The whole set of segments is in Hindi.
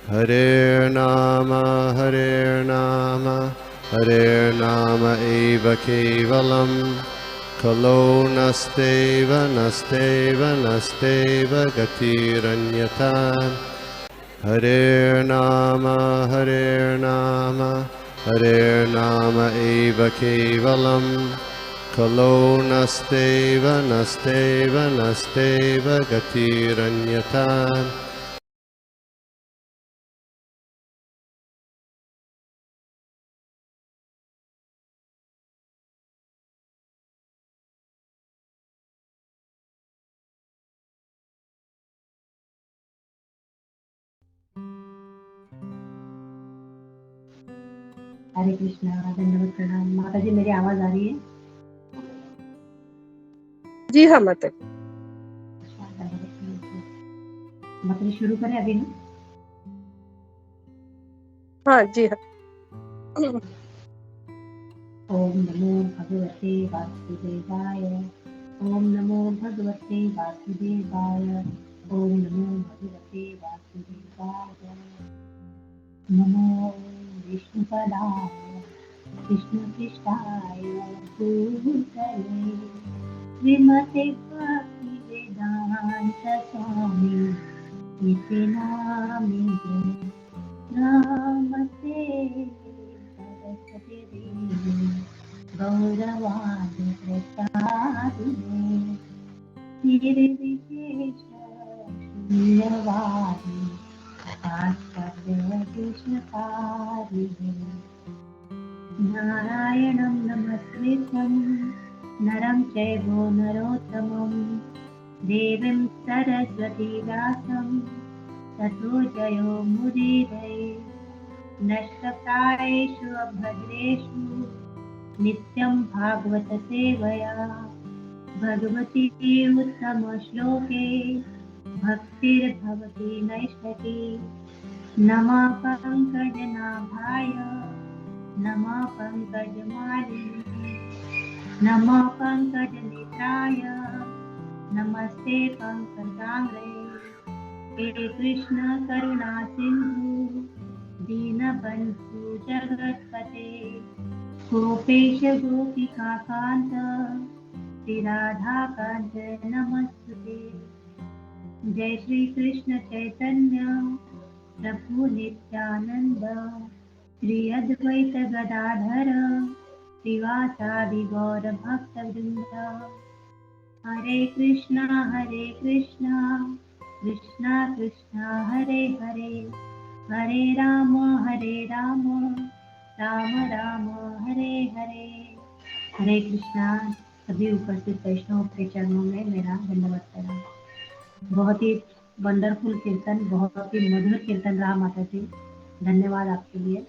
Hare Nama Hare Nama eva kevalam Kalo nasteva nasteva nasteva gatiranyata Hare Nama Hare Nama eva kevalam Kalo nasteva nasteva nasteva gatiranyata हरे कृष्णा, धन्यवाद, प्रणाम। माता जी, मेरी आवाज आ रही है? जी हाँ माता। माता जी शुरू करें अभी ना? हाँ जी हाँ। ओम नमो भगवते वासुदेवाय। ओम नमो भगवते वासुदेवाय। ओम नमो भगवते वासुदेवाय। नमो विष्णुपदाय विष्णुपृष्ठाय भूतले श्रीमते भक्तिवेदान्त स्वामी इति नामिने नमस्ते सरस्वती देवी गौरवाणी प्रसादिने निर्विशेष शून्यवादी कृष्णकारिणे नारायणं नमस्कृतं नरं चैव नरोत्तमं देवीं सरस्वती व्यासं ततो जयो मुदीरये नष्टप्रायेषु अभद्रेषु नित्यं भागवत सेवया भगवती उत्तमश्लोके भक्तिर्भवति नैष्ठकी नमः पङ्कजनाभाय नमः पङ्कजमालिने नमः पङ्कजनेत्राय नमस्ते पङ्कजाङ्ग्रे हे कृष्ण करुणा सिन्धु दीनबन्धु जगत्पते गोपेश गोपिकान्त श्रीराधाकान्त नमस्तुते। जय श्री कृष्ण चैतन्य प्रभु नित्यानंद श्री अद्वैत गदाधर श्रीवासादि गौर भक्तवृंद। हरे कृष्णा कृष्णा कृष्णा हरे हरे हरे राम राम राम हरे हरे। हरे कृष्णा। सभी उपस्थित वैष्णव के चरणों में मेरा धन्यवाद करना। बहुत ही वंडरफुल कीर्तन, बहुत ही मधुर कीर्तन रहा माता जी, धन्यवाद आपके लिए।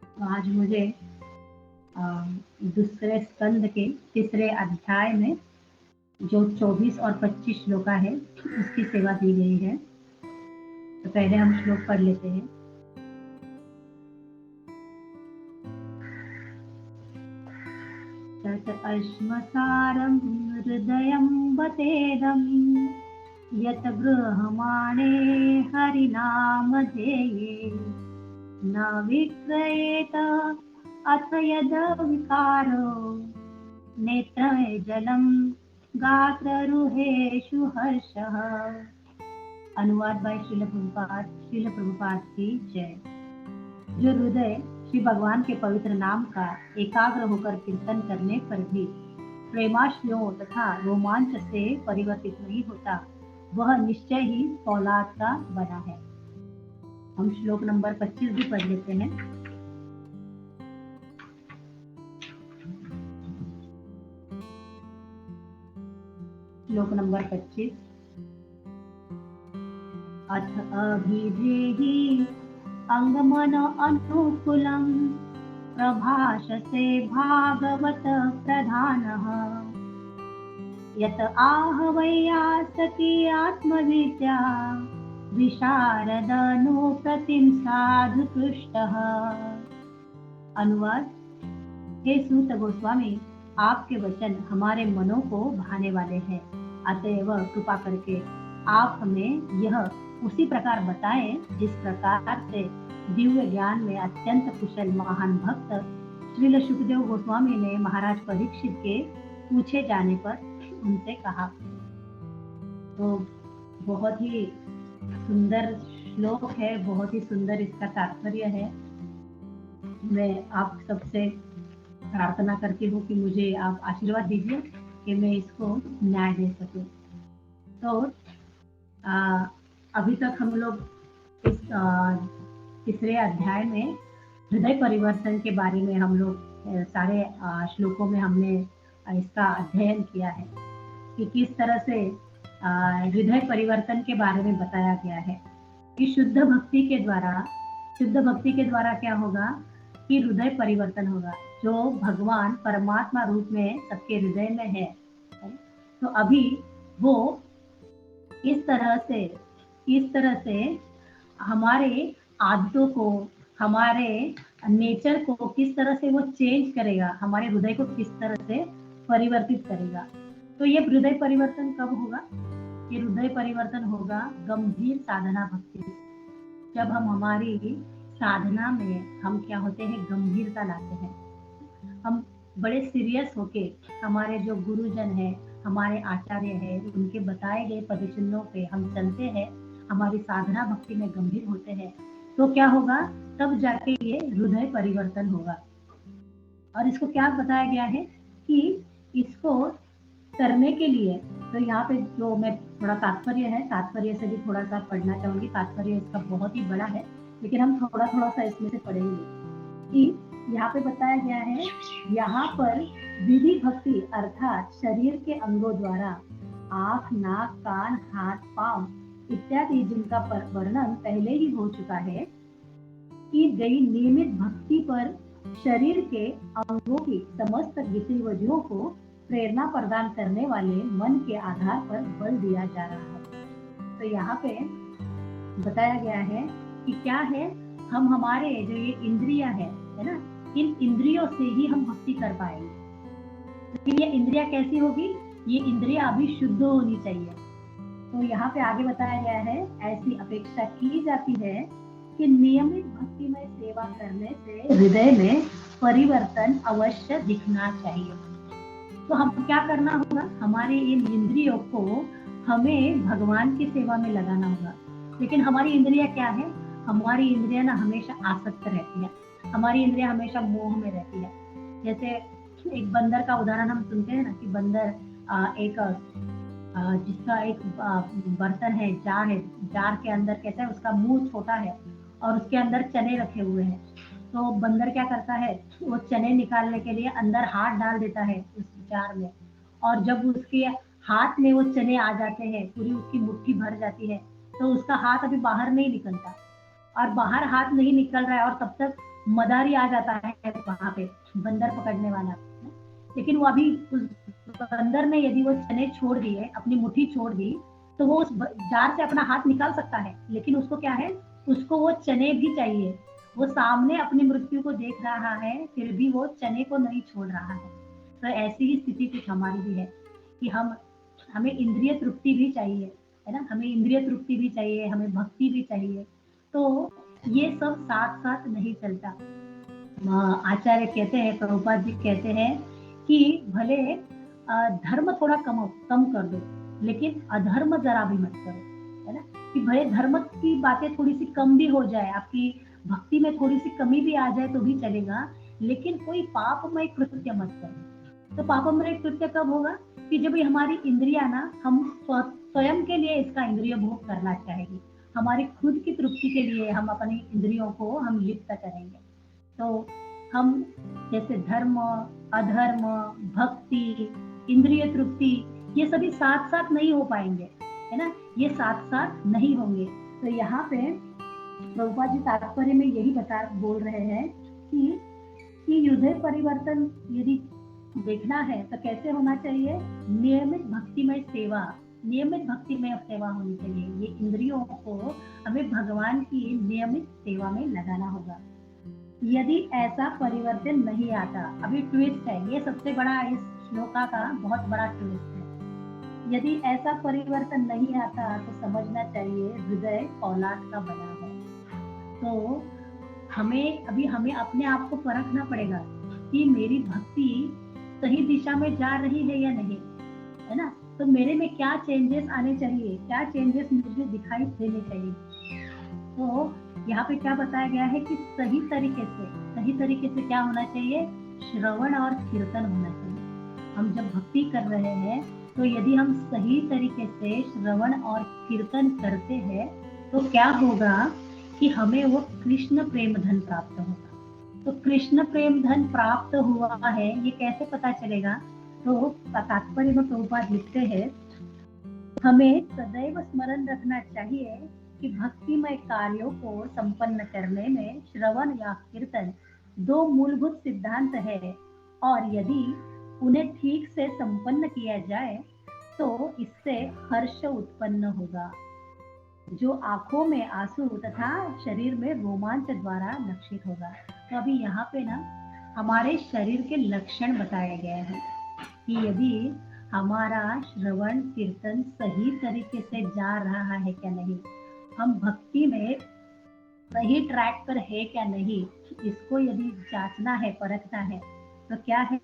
तो आज मुझे दूसरे स्कंद के तीसरे अध्याय में जो 24 और 25 श्लोका है उसकी सेवा दी गई है। तो पहले हम श्लोक पढ़ लेते हैं। तत अश्मसारं हृदयं वतेदं यत गृह्यमाणे हरिनामधेये न विक्रयेत अथ यद विकारो नेत्रे जलं गात्ररुहेषु हर्षः। अनुवाद बाय श्रील प्रभुपाद की जय। जो हृदय श्री भगवान के पवित्र नाम का एकाग्र होकर कीर्तन करने पर भी प्रेमाश्रुओं तथा रोमांच से परिवर्तित नहीं होता, वह निश्चय ही फौलाद का बना है। हम श्लोक नंबर 25 भी पढ़ लेते हैं। श्लोक नंबर 25। अथ अभिधेहि अंगमन अनुकूलं प्रभाषसे भागवत प्रधानः यत आह वैयासकी आत्मविद्या विशारदनुप्रतिम साधु पृष्ठः। अनुवाद। हे सूत गोस्वामी, आपके वचन हमारे मनों को भाने वाले हैं, अतएव कृपा करके आप हमें यह उसी प्रकार बताएं जिस प्रकार से दिव्य ज्ञान में अत्यंत कुशल महान भक्त श्रील सुखदेव गोस्वामी ने महाराज परीक्षित के पूछे जाने पर उनसे कहा। तो बहुत ही सुंदर श्लोक है, बहुत ही सुंदर इसका तात्पर्य है। मैं आप सबसे प्रार्थना करती हूँ कि मुझे आप आशीर्वाद दीजिए कि मैं इसको न्याय दे सकूं। तो अभी तक हम लोग इस तीसरे अध्याय में हृदय परिवर्तन के बारे में हम लोग सारे श्लोकों में हमने इसका अध्ययन किया है कि किस तरह से हृदय परिवर्तन के बारे में बताया गया है कि शुद्ध भक्ति के द्वारा क्या होगा कि हृदय परिवर्तन होगा। जो भगवान परमात्मा रूप में सबके हृदय में है, तो अभी वो इस तरह से हमारे आदतों को, हमारे नेचर को किस तरह से वो चेंज करेगा, हमारे हृदय को किस तरह से परिवर्तित करेगा। तो ये हृदय परिवर्तन कब होगा? ये हृदय परिवर्तन होगा गंभीर साधना भक्ति। जब हम हमारी साधना में हम क्या होते हैं, गंभीरता लाते हैं, हम बड़े सीरियस होके हमारे जो गुरुजन है, हमारे आचार्य है, उनके बताए गए पदचिन्हों पे हम चलते हैं, हमारी साधना भक्ति में गंभीर होते हैं, तो क्या होगा, तब जाके ये हृदय परिवर्तन होगा। और इसको क्या बताया गया है कि इसको करने के लिए, तो यहाँ पे जो मैं थोड़ा तात्पर्य से भी थोड़ा सा पढ़ना चाहूंगी। तात्पर्य इसका बहुत ही बड़ा है, लेकिन हम थोड़ा सा इसमें से पढ़ेंगे कि यहाँ पे बताया गया है, यहाँ पर विधि भक्ति अर्थात शरीर के अंगों द्वारा आँख, नाक, कान, हाथ, पांव इत्यादि जिनका वर्णन पहले ही हो चुका है, की गई नियमित भक्ति पर शरीर के अंगों की समस्त गतिविधियों को प्रेरणा प्रदान करने वाले मन के आधार पर बल दिया जा रहा है। तो यहाँ पे बताया गया है कि क्या है, हम हमारे जो ये इंद्रियां है ना, इन इंद्रियों से ही हम भक्ति कर पाएंगे। लेकिन ये इंद्रियां कैसी होगी? ये इंद्रियां अभी शुद्ध होनी चाहिए। तो यहाँ पे आगे बताया गया है, ऐसी अपेक्षा की जाती है कि नियमित भक्तिमय सेवा करने से हृदय में परिवर्तन अवश्य दिखना चाहिए। तो हम क्या करना होगा, हमारे इन इंद्रियों को हमें भगवान की सेवा में लगाना होगा। लेकिन हमारी इंद्रियां क्या है? हमारी इंद्रियां ना हमेशा आसक्त रहती है, हमारी इंद्रियां हमेशा मोह में रहती है। जैसे एक बंदर का उदाहरण हम सुनते हैं ना कि बंदर जिसका एक बर्तन है, जार के अंदर कैसा है, उसका मुंह छोटा है और उसके अंदर चने रखे हुए हैं। तो बंदर क्या करता है, वो चने निकालने के लिए अंदर हाथ डाल देता है उस जार में, और जब उसके हाथ में वो चने आ जाते हैं, पूरी उसकी मुट्ठी भर जाती है, तो उसका हाथ अभी बाहर नहीं निकलता, और बाहर हाथ नहीं निकल रहा है, और तब तक मदारी आ जाता है वहां पे, बंदर पकड़ने वाला। लेकिन वो अभी उस बंदर ने यदि वो चने छोड़ दिए, अपनी मुट्ठी छोड़ दी, तो वो उस जार से अपना हाथ निकाल सकता है, लेकिन उसको क्या है, उसको वो चने भी चाहिए। वो सामने अपनी मृत्यु को देख रहा है, फिर भी वो चने को नहीं छोड़ रहा है। तो ऐसी ही स्थिति कुछ हमारी भी है कि हमें इंद्रिय तृप्ति भी चाहिए, है ना, हमें इंद्रिय तृप्ति भी चाहिए, हमें भक्ति भी चाहिए। तो ये सब साथ साथ नहीं चलता। आचार्य कहते हैं, प्रभुपाद जी कहते हैं कि भले धर्म थोड़ा कम कर दो, लेकिन अधर्म जरा भी मत करो, है ना, कि भले धर्म की बातें थोड़ी सी कम भी हो जाए, आपकी भक्ति में थोड़ी सी कमी भी आ जाए तो भी चलेगा, लेकिन कोई पापमय कृत्य मत करो। तो पापमय कृत्य कब होगा? कि जब हमारी इंद्रियां ना, हम स्वयं के लिए इसका इंद्रिय भोग करना चाहेगी, हमारी खुद की तृप्ति के लिए हम अपनी इंद्रियों को हम लिप्त करेंगे। तो हम जैसे धर्म, अधर्म, भक्ति, इंद्रिय तृप्ति, ये सभी साथ साथ नहीं हो पाएंगे, है ना, ये साथ साथ नहीं होंगे। तो यहाँ पे प्रभुपाद जी तात्पर्य में यही बोल रहे हैं कि हृदय परिवर्तन यदि देखना है तो कैसे होना चाहिए? नियमित भक्तिमय सेवा होनी चाहिए। ये इंद्रियों को हमें भगवान की नियमित सेवा में लगाना होगा। यदि ऐसा परिवर्तन नहीं आता, अभी ट्विस्ट है, ये सबसे बड़ा इस श्लोका का बहुत बड़ा ट्विस्ट है। यदि ऐसा परिवर्तन नहीं आता तो समझना चाहिए हृदय औलाद का बना है। तो हमें अपने आप को परखना पड़ेगा कि मेरी भक्ति सही दिशा में जा रही है या नहीं, है ना। तो मेरे में क्या चेंजेस आने चाहिए, क्या चेंजेस मुझे दिखाई देने चाहिए। तो यहाँ पे क्या बताया गया है कि सही तरीके से क्या होना चाहिए, श्रवण और कीर्तन होना चाहिए। हम जब भक्ति कर रहे हैं तो यदि हम सही तरीके से श्रवण और कीर्तन करते हैं तो क्या होगा कि हमें वो कृष्ण प्रेम धन प्राप्त होगा। तो कृष्ण प्रेम धन प्राप्त हुआ है ये कैसे पता चलेगा, तो तात्पर्य में प्रभुपाद लिखते हैं, हमें सदैव स्मरण रखना चाहिए कि भक्तिमय कार्यों को संपन्न करने में श्रवण या कीर्तन दो मूलभूत सिद्धांत है, और यदि उन्हें ठीक से संपन्न किया जाए तो इससे हर्ष उत्पन्न होगा, जो आंखों में आंसू तथा शरीर में रोमांच द्वारा लक्षित होगा। तो अभी यहाँ पे ना हमारे शरीर के लक्षण बताए गए हैं कि यदि हमारा श्रवण कीर्तन सही तरीके से जा रहा है क्या नहीं, हम भक्ति में सही ट्रैक पर है क्या नहीं, इसको यदि जांचना है, परखना है, तो क्या है,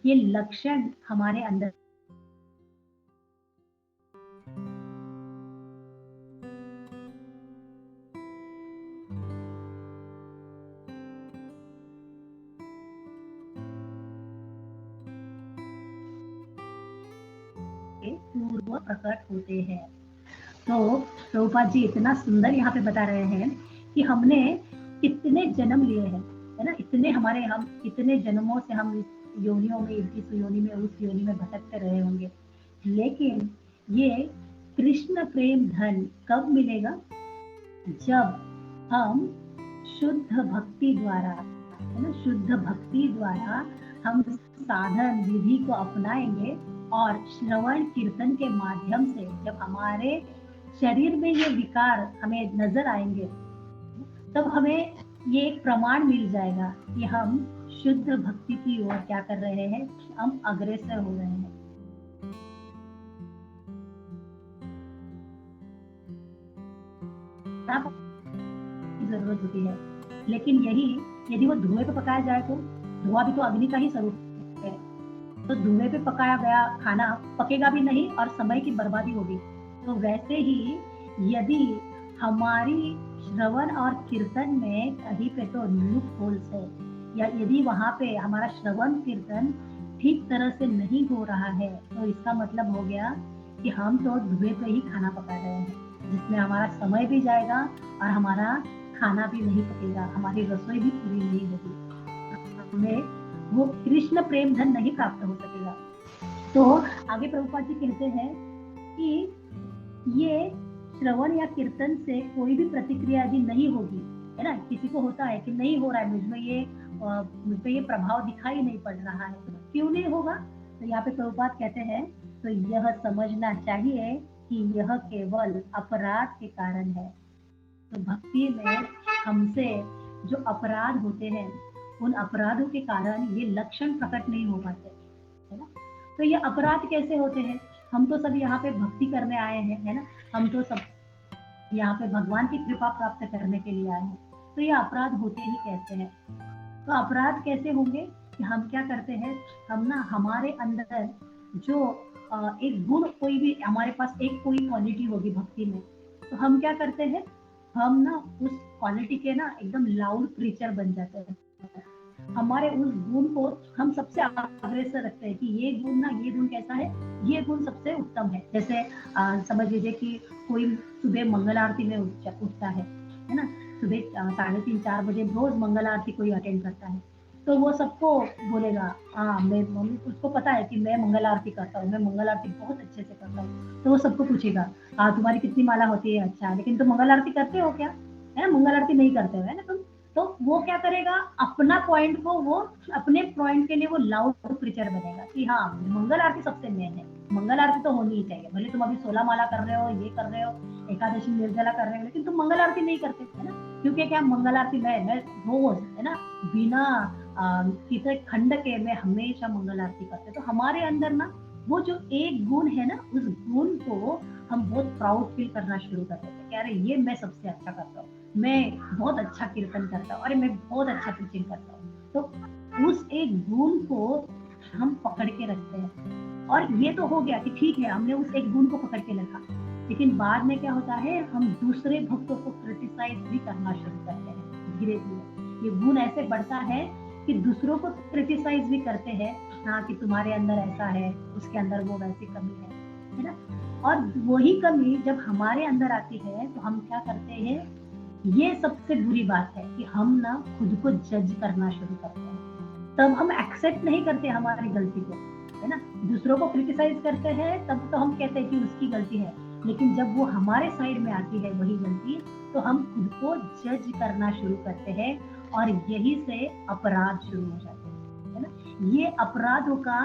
ये लक्षण हमारे अंदर पूर्व प्रकट होते हैं। तो प्रभुपाद जी इतना सुंदर यहाँ पे बता रहे हैं कि हमने कितने जन्म लिए हैं, है ना, हम कितने जन्मों से हम इस योनियों में, इस योनि में, उस योनि में भटकते रहे होंगे, लेकिन ये कृष्ण प्रेम धन कब मिलेगा, जब हम शुद्ध भक्ति द्वारा, है ना, शुद्ध भक्ति द्वारा हम साधन विधि को अपनाएंगे और श्रवण कीर्तन के माध्यम से जब हमारे शरीर में ये विकार हमें नजर आएंगे, तब हमें ये एक प्रमाण मिल जाएगा कि हम शुद्ध भक्ति की ओर क्या कर रहे हैं, हम अग्रसर हो रहे हैं। जरूरत होती है, लेकिन यही यदि वो धुएं पे पकाया जाए तो धुआं भी तो अग्नि का ही स्वरूप है, तो धुएं पे पकाया गया खाना पकेगा भी नहीं और समय की बर्बादी होगी। तो वैसे ही यदि हमारी श्रवण और कीर्तन में कहीं पे तो लूप होल्स है, या यदि वहां पे हमारा श्रवण कीर्तन ठीक तरह से नहीं हो रहा है, तो इसका मतलब हो गया कि हम तो धुएं पे ही खाना पका रहे हैं, जिसमें हमारा समय भी जाएगा और हमारा खाना भी नहीं पकेगा, हमारी रसोई भी पूरी नहीं होगी, हमें वो कृष्ण प्रेम धन नहीं प्राप्त हो सकेगा। तो आगे प्रभुपाद जी कहते हैं कि ये श्रवण या कीर्तन से कोई भी प्रतिक्रिया यदि नहीं होगी, है ना, किसी को होता है कि नहीं हो रहा है, मुझ पे ये प्रभाव दिखाई नहीं पड़ रहा है, तो क्यों नहीं होगा, तो यहाँ पे प्रभुपाद कहते हैं, तो यह समझना चाहिए कि यह केवल अपराध के कारण है। तो भक्ति में हमसे जो अपराध होते हैं, उन अपराधों के कारण ये लक्षण प्रकट नहीं हो पाते, है ना। तो ये अपराध कैसे होते हैं, हम तो सब यहाँ पे भक्ति करने आए हैं, है ना, हम तो सब यहाँ पे भगवान की कृपा प्राप्त करने के लिए आए हैं, तो ये अपराध होते ही कैसे हैं। तो अपराध कैसे होंगे कि हम क्या करते हैं, हम ना हमारे अंदर जो एक गुण, कोई भी हमारे पास एक कोई क्वालिटी होगी भक्ति में, तो हम क्या करते हैं, हम ना उस क्वालिटी के ना एकदम लाउड प्रीचर बन जाते हैं, हमारे उस गुण को हम सबसे अग्रसर रखते हैं कि ये गुण कैसा है, ये गुण सबसे उत्तम है। जैसे समझ लीजिए कि कोई सुबह मंगल आरती में उठता है ना, सुबह 3:30-4 बजे रोज मंगल आरती कोई अटेंड करता है, तो वो सबको बोलेगा, हाँ मैं, उसको पता है कि मैं मंगल आरती करता हूँ, मैं मंगल आरती बहुत अच्छे से करता हूँ, तो वो सबको पूछेगा, हाँ तुम्हारी कितनी माला होती है, अच्छा लेकिन तुम मंगल आरती करते हो क्या, है ना, मंगल आरती नहीं करते हो, है ना तुम। तो वो क्या करेगा, अपना पॉइंट को, वो अपने पॉइंट के लिए वो लाउड प्रीचर बनेगा कि हाँ मंगल आरती सबसे मेन है, मंगल आरती तो होनी ही चाहिए, भले तुम अभी 16 माला कर रहे हो, ये कर रहे हो, एकादशी निर्जला कर रहे हो, लेकिन तुम मंगल आरती नहीं करते, है ना, क्योंकि क्या मंगल आरती मैं रोज, है ना, बिना किसी खंड के मैं हमेशा मंगल आरती करते। तो हमारे अंदर ना वो जो एक गुण है ना, उस गुण को हम बहुत प्राउड फील करना शुरू कर देते हैं कि अरे ये मैं सबसे अच्छा करता हूँ, मैं बहुत अच्छा कीर्तन करता हूँ, अरे मैं बहुत अच्छा टीचिंग करता हूँ। तो उस एक गुण को हम पकड़ के रखते हैं। और ये तो हो गया कि ठीक है, हमने उस एक गुण को पकड़ के रखा, लेकिन बाद में क्या होता है, हम दूसरे भक्तों को क्रिटिसाइज भी करना शुरू करते हैं। धीरे धीरे ये गुण ऐसे बढ़ता है कि दूसरों को क्रिटिसाइज भी करते हैं, हाँ कि तुम्हारे अंदर ऐसा है, उसके अंदर वो वैसी कमी है ना। और वही कमी जब हमारे अंदर आती है तो हम क्या करते हैं, ये सबसे बुरी बात है कि हम ना खुद को जज करना शुरू करते हैं। तब हम एक्सेप्ट नहीं करते हमारी गलती को, है ना। दूसरों को क्रिटिसाइज करते हैं तब तो हम कहते हैं कि उसकी गलती है, लेकिन जब वो हमारे साइड में आती है वही गलती, तो हम खुद को जज करना शुरू करते हैं और यही से अपराध शुरू हो जाते हैं, है ना। ये अपराधों का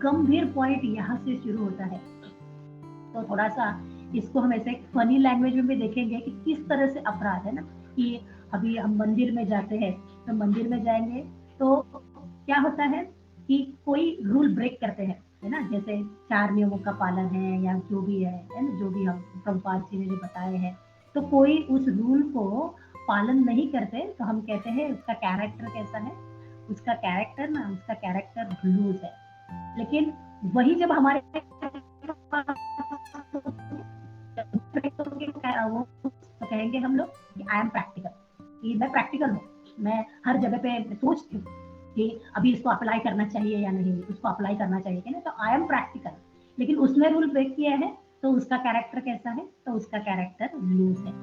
गंभीर पॉइंट यहाँ से शुरू होता है। तो थोड़ा सा इसको हम ऐसे फनी लैंग्वेज में भी देखेंगे कि किस तरह से अपराध है ना, कि अभी हम मंदिर में जाते हैं, तो मंदिर में जाएंगे तो क्या होता है कि कोई रूल ब्रेक करते हैं, है ना, जैसे 4 नियमों का पालन है या जो भी है ना, जो भी हम प्रभुपाद जी ने जो बताए हैं, तो कोई उस रूल को पालन नहीं करते तो हम कहते हैं उसका कैरेक्टर कैसा है, उसका कैरेक्टर ना, उसका कैरेक्टर लूज है। लेकिन वही जब हमारे वो तो कहेंगे हम लोग कि आई एम प्रैक्टिकल, कि मैं प्रैक्टिकल हूँ, मैं हर जगह पे सोचती हूँ कि अभी इसको अप्लाई करना चाहिए या नहीं, उसको अप्लाई करना चाहिए कि नहीं, तो आई एम प्रैक्टिकल। लेकिन उसने रूल ब्रेक किया है तो उसका कैरेक्टर कैसा है, तो उसका कैरेक्टर लूज है।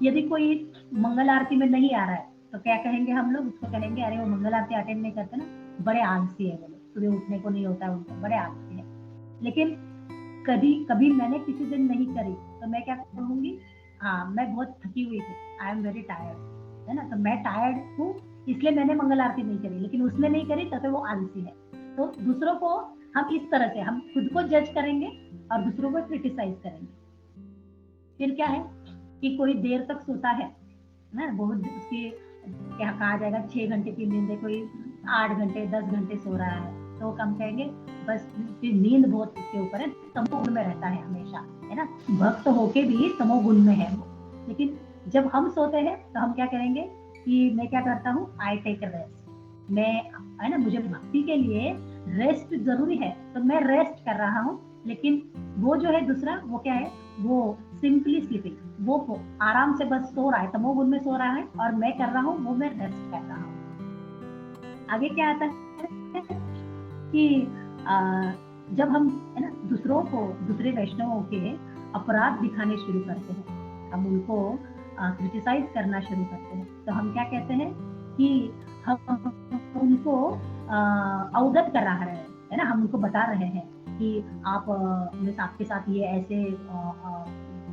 यदि कोई मंगल आरती में नहीं आ रहा है तो क्या कहेंगे हम लोग, उसको कहेंगे अरे वो मंगल आरती अटेंड नहीं करते ना, बड़े आलसी है वो लोग, सुबह उठने को नहीं होता है उनको, बड़े आलसी है। लेकिन कभी कभी मैंने किसी दिन नहीं करी तो मैं क्या कहूंगी, हाँ मैं बहुत थकी हुई थी, आई एम वेरी टायर्ड, है ना, तो मैं टायर्ड हूँ इसलिए मैंने मंगल आरती नहीं करी, लेकिन उसने नहीं करी तो फिर वो आलसी है। तो दूसरों को हम इस तरह से हम खुद को जज करेंगे और दूसरों को क्रिटिसाइज करेंगे। फिर क्या है कि कोई देर तक सोता है ना, बहुत उसकी क्या कहा जाएगा 6 घंटे की नींद है, कोई 8 घंटे 10 घंटे सो रहा है, तो हम कहेंगे बस उसकी नींद बहुत उसके ऊपर है, तमोगुण में रहता है हमेशा, है ना, भक्त होके भी तमोगुण में है वो। लेकिन जब हम सोते हैं तो हम क्या करेंगे कि मैं क्या करता हूँ, आई टेक रेस्ट, मैं, है ना, मुझे भक्ति के लिए रेस्ट जरूरी है तो मैं रेस्ट कर रहा हूँ। लेकिन वो जो है दूसरा, वो क्या है, वो सिंपली स्लीपिंग, वो आराम से बस सो रहा है, तमोगुण में सो रहा है, और मैं कर रहा हूँ वो मैं रेस्ट कर रहा हूँ। आगे क्या आता है कि जब हम, है ना, दूसरों को, दूसरे वैष्णवों के अपराध दिखाने शुरू करते हैं, हम उनको क्रिटिसाइज करना शुरू करते हैं, तो हम क्या कहते हैं कि हम उनको अवगत करा रहे हैं, है ना, हम उनको बता रहे हैं कि आप आपके साथ ये ऐसे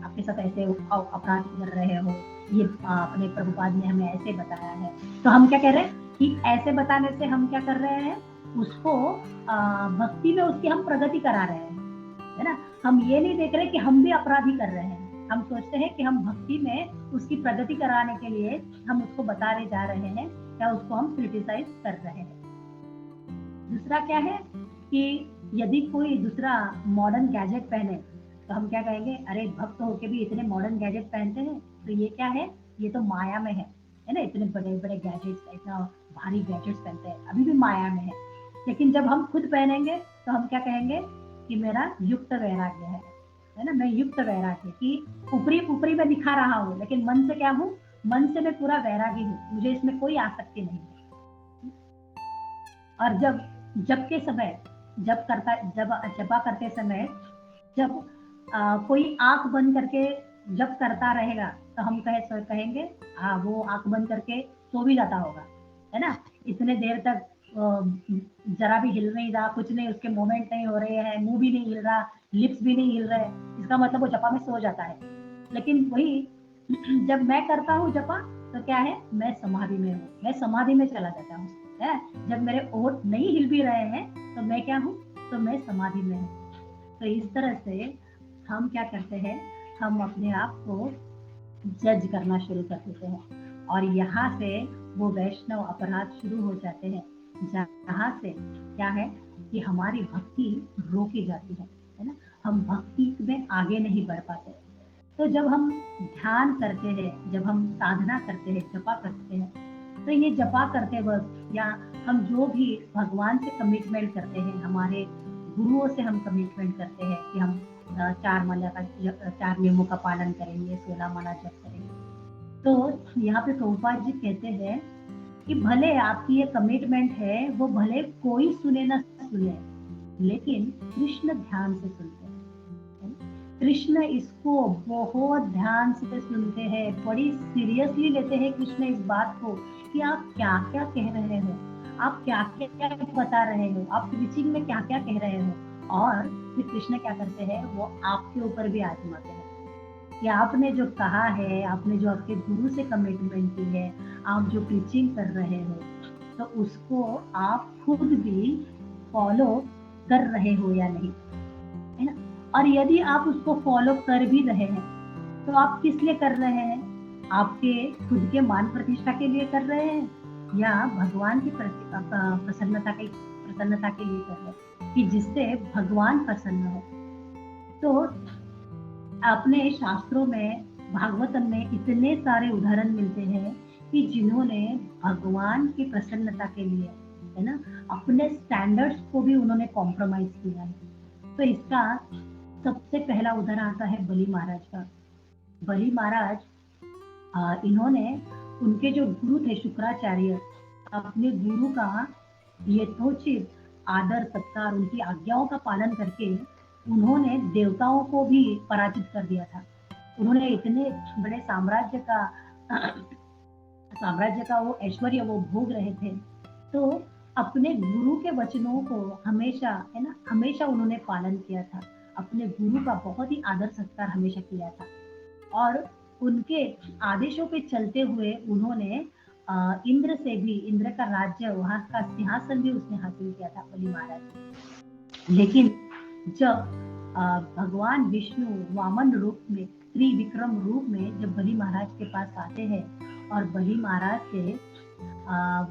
आपके साथ ऐसे अपराध कर रहे हो, ये अपने प्रभुपाद ने हमें ऐसे बताया है। तो हम क्या कह रहे हैं कि ऐसे बताने से हम क्या कर रहे हैं, उसको भक्ति में उसकी हम प्रगति करा रहे हैं, है ना। हम ये नहीं देख रहे कि हम भी अपराधी कर रहे हैं, हम सोचते हैं कि हम भक्ति में उसकी प्रगति कराने के लिए हम उसको बताने जा रहे हैं या उसको हम क्रिटिसाइज कर रहे हैं। दूसरा क्या है कि यदि कोई दूसरा मॉडर्न गैजेट पहने तो हम क्या कहेंगे, अरे भक्त होके भी इतने मॉडर्न गैजेट पहनते हैं, तो ये क्या है, ये तो माया में है ना, इतने बड़े बड़े गैजेट्स, इतना भारी गैजेट्स पहनते हैं, अभी भी माया में है। लेकिन जब हम खुद पहनेंगे तो हम क्या कहेंगे कि मेरा युक्त वैराग्य है ना, मैं युक्त वैराग्य, कि ऊपरी ऊपरी में दिखा रहा हूँ लेकिन मन से क्या हूँ, मन से मैं पूरा वैरागी हूँ, मुझे इसमें कोई आसक्ति नहीं है। और जब के समय, जब जपा करते समय, जब कोई आंख बंद करके जब करता रहेगा तो हम कहेंगे हाँ वो आंख बंद करके सो भी जाता होगा, है ना, इतने देर तक जरा भी हिल नहीं रहा, कुछ नहीं, उसके मोमेंट नहीं हो रहे हैं, मुंह भी नहीं हिल रहा, लिप्स भी नहीं हिल रहे, इसका मतलब वो जपा में सो जाता है। लेकिन वही जब मैं करता हूँ जपा तो क्या है, मैं समाधि में हूँ, मैं समाधि में चला जाता हूँ, है, जब मेरे ओठ नहीं हिल भी रहे हैं तो मैं क्या हूँ, तो मैं समाधि में हूँ। तो इस तरह से हम क्या करते हैं, हम अपने आप को जज करना शुरू कर देते हैं और यहाँ से वो वैष्णव अपराध शुरू हो जाते हैं, जहाँ से क्या है कि हमारी भक्ति रोकी जाती है ना, हम भक्ति में आगे नहीं बढ़ पाते। तो जब हम ध्यान करते हैं, जब हम साधना करते हैं, जपा करते हैं, तो ये जपा करते वक्त या हम जो भी भगवान से कमिटमेंट करते हैं, हमारे गुरुओं से हम कमिटमेंट करते हैं कि हम 4 नियमों का पालन करेंगे, 16 माला जप करेंगे। तो यहाँ पे प्रभुपाद जी कहते हैं कि भले आपकी ये कमिटमेंट है, वो भले कोई सुने ना सुने, लेकिन कृष्ण ध्यान से सुनते हैं। कृष्ण इसको बहुत ध्यान से सुनते हैं, बड़ी सीरियसली लेते हैं कृष्ण इस बात को कि आप क्या क्या कह रहे हो, आप क्या क्या बता रहे हो, आप प्रीचिंग में क्या क्या कह रहे हो। और फिर कृष्ण क्या करते हैं, वो आपके ऊपर भी आजमाते हैं कि आपने जो कहा है, आपने जो आपके गुरु से कमिटमेंट की है, आप जो प्रीचिंग कर रहे हो, तो उसको आप खुद भी फॉलो कर रहे हो या नहीं, है ना। और यदि आप उसको फॉलो कर भी रहे हैं, तो आप किस लिए कर रहे हैं, आपके खुद के मान प्रतिष्ठा के लिए कर रहे हैं या भगवान की प्रसन्नता के लिए कर रहे हैं, कि जिससे भगवान प्रसन्न हो। तो अपने शास्त्रों में, भागवतम में इतने सारे उदाहरण मिलते हैं कि जिन्होंने भगवान की प्रसन्नता के लिए, है ना, अपने स्टैंडर्ड्स को भी उन्होंने कॉम्प्रोमाइज किया है। तो इसका सबसे पहला उदाहरण आता है बलि महाराज का। बलि महाराज, इन्होंने, उनके जो गुरु थे शुक्राचार्य, अपने गुरु का यथोचित आदर सत्कार, उनकी आज्ञाओं का पालन करके उन्होंने देवताओं को भी पराजित कर दिया था। उन्होंने इतने बड़े साम्राज्य का वो ऐश्वर्य वो भोग रहे थे, तो अपने गुरु के वचनों को हमेशा, है ना, हमेशा उन्होंने पालन किया था। अपने गुरु का बहुत ही आदर सत्कार हमेशा किया था, और उनके आदेशों पे चलते हुए उन्होंने इंद्र से भी, इंद्र का राज्य, वहां का सिंहासन भी उसने हासिल किया था, बलि महाराज। लेकिन जब भगवान विष्णु वामन रूप में, त्रिविक्रम रूप में जब बलि महाराज के पास आते हैं और बलि महाराज से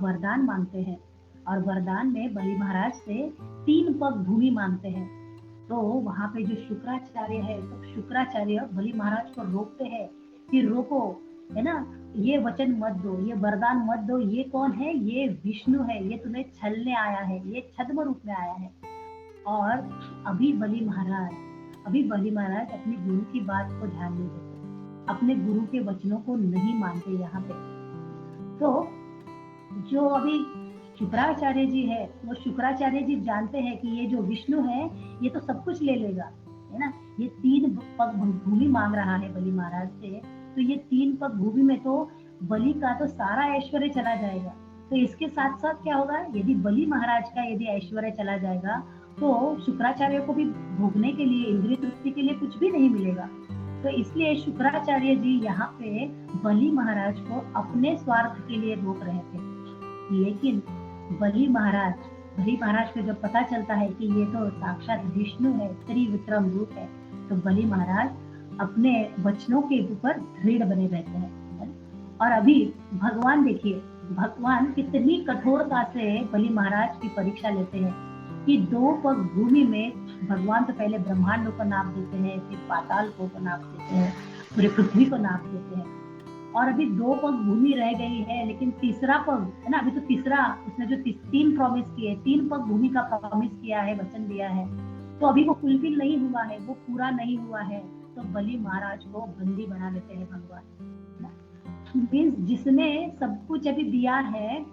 वरदान मांगते हैं, और वरदान में बलि महाराज से 3 पग भूमि मांगते हैं, तो वहां पे जो शुक्राचार्य है, तो शुक्राचार्य बलि महाराज को रोकते हैं कि रोको, है ना, ये वचन मत दो, ये वरदान मत दो, ये कौन है, ये विष्णु है, ये तुम्हें छलने आया है, ये छद्म रूप में आया है। और अभी बलि महाराज अपने गुरु की बात को ध्यान नहीं देते, अपने गुरु के वचनों को नहीं मानते यहाँ पे। तो जो अभी शुक्राचार्य जी है, वो शुक्राचार्य जी जानते हैं कि ये जो विष्णु है, ये तो सब कुछ ले लेगा, है ना, ये 3 पग भूमि मांग रहा है बलि महाराज से, तो ये 3 पग भूमि में तो बलि का तो सारा ऐश्वर्य चला जाएगा। तो इसके साथ साथ क्या होगा, यदि बलि महाराज का यदि ऐश्वर्य चला जाएगा, तो शुक्राचार्य को भी भोगने के लिए, इंद्रिय तृप्ति के लिए कुछ भी नहीं मिलेगा। तो इसलिए शुक्राचार्य जी यहाँ पे बलि महाराज को अपने स्वार्थ के लिए रोक रहे थे। लेकिन बलि महाराज को जब पता चलता है कि ये तो साक्षात विष्णु है, त्रिविक्रम रूप है, तो बलि महाराज अपने वचनों के ऊपर दृढ़ बने रहते हैं। और अभी भगवान देखिए, भगवान कितनी कठोरता से बलि महाराज की परीक्षा लेते हैं कि 2 पग भूमि में भगवान तो पहले ब्रह्मांड को नाप देते हैं, फिर पाताल को नाप देते हैं, पूरे पृथ्वी को नाप देते हैं, और अभी 2 पग भूमि रह गई है, लेकिन तीसरा पग, है ना, अभी तो तीसरा, उसने जो 3 प्रॉमिस किए, 3 पग भूमि का प्रॉमिस किया है, वचन दिया है, तो अभी वो फुलफिल नहीं हुआ है, वो पूरा नहीं हुआ है। तो बलि महाराज को बंदी बना लेते हैं भगवान। मीन्स जिसने सब कुछ अभी दिया है,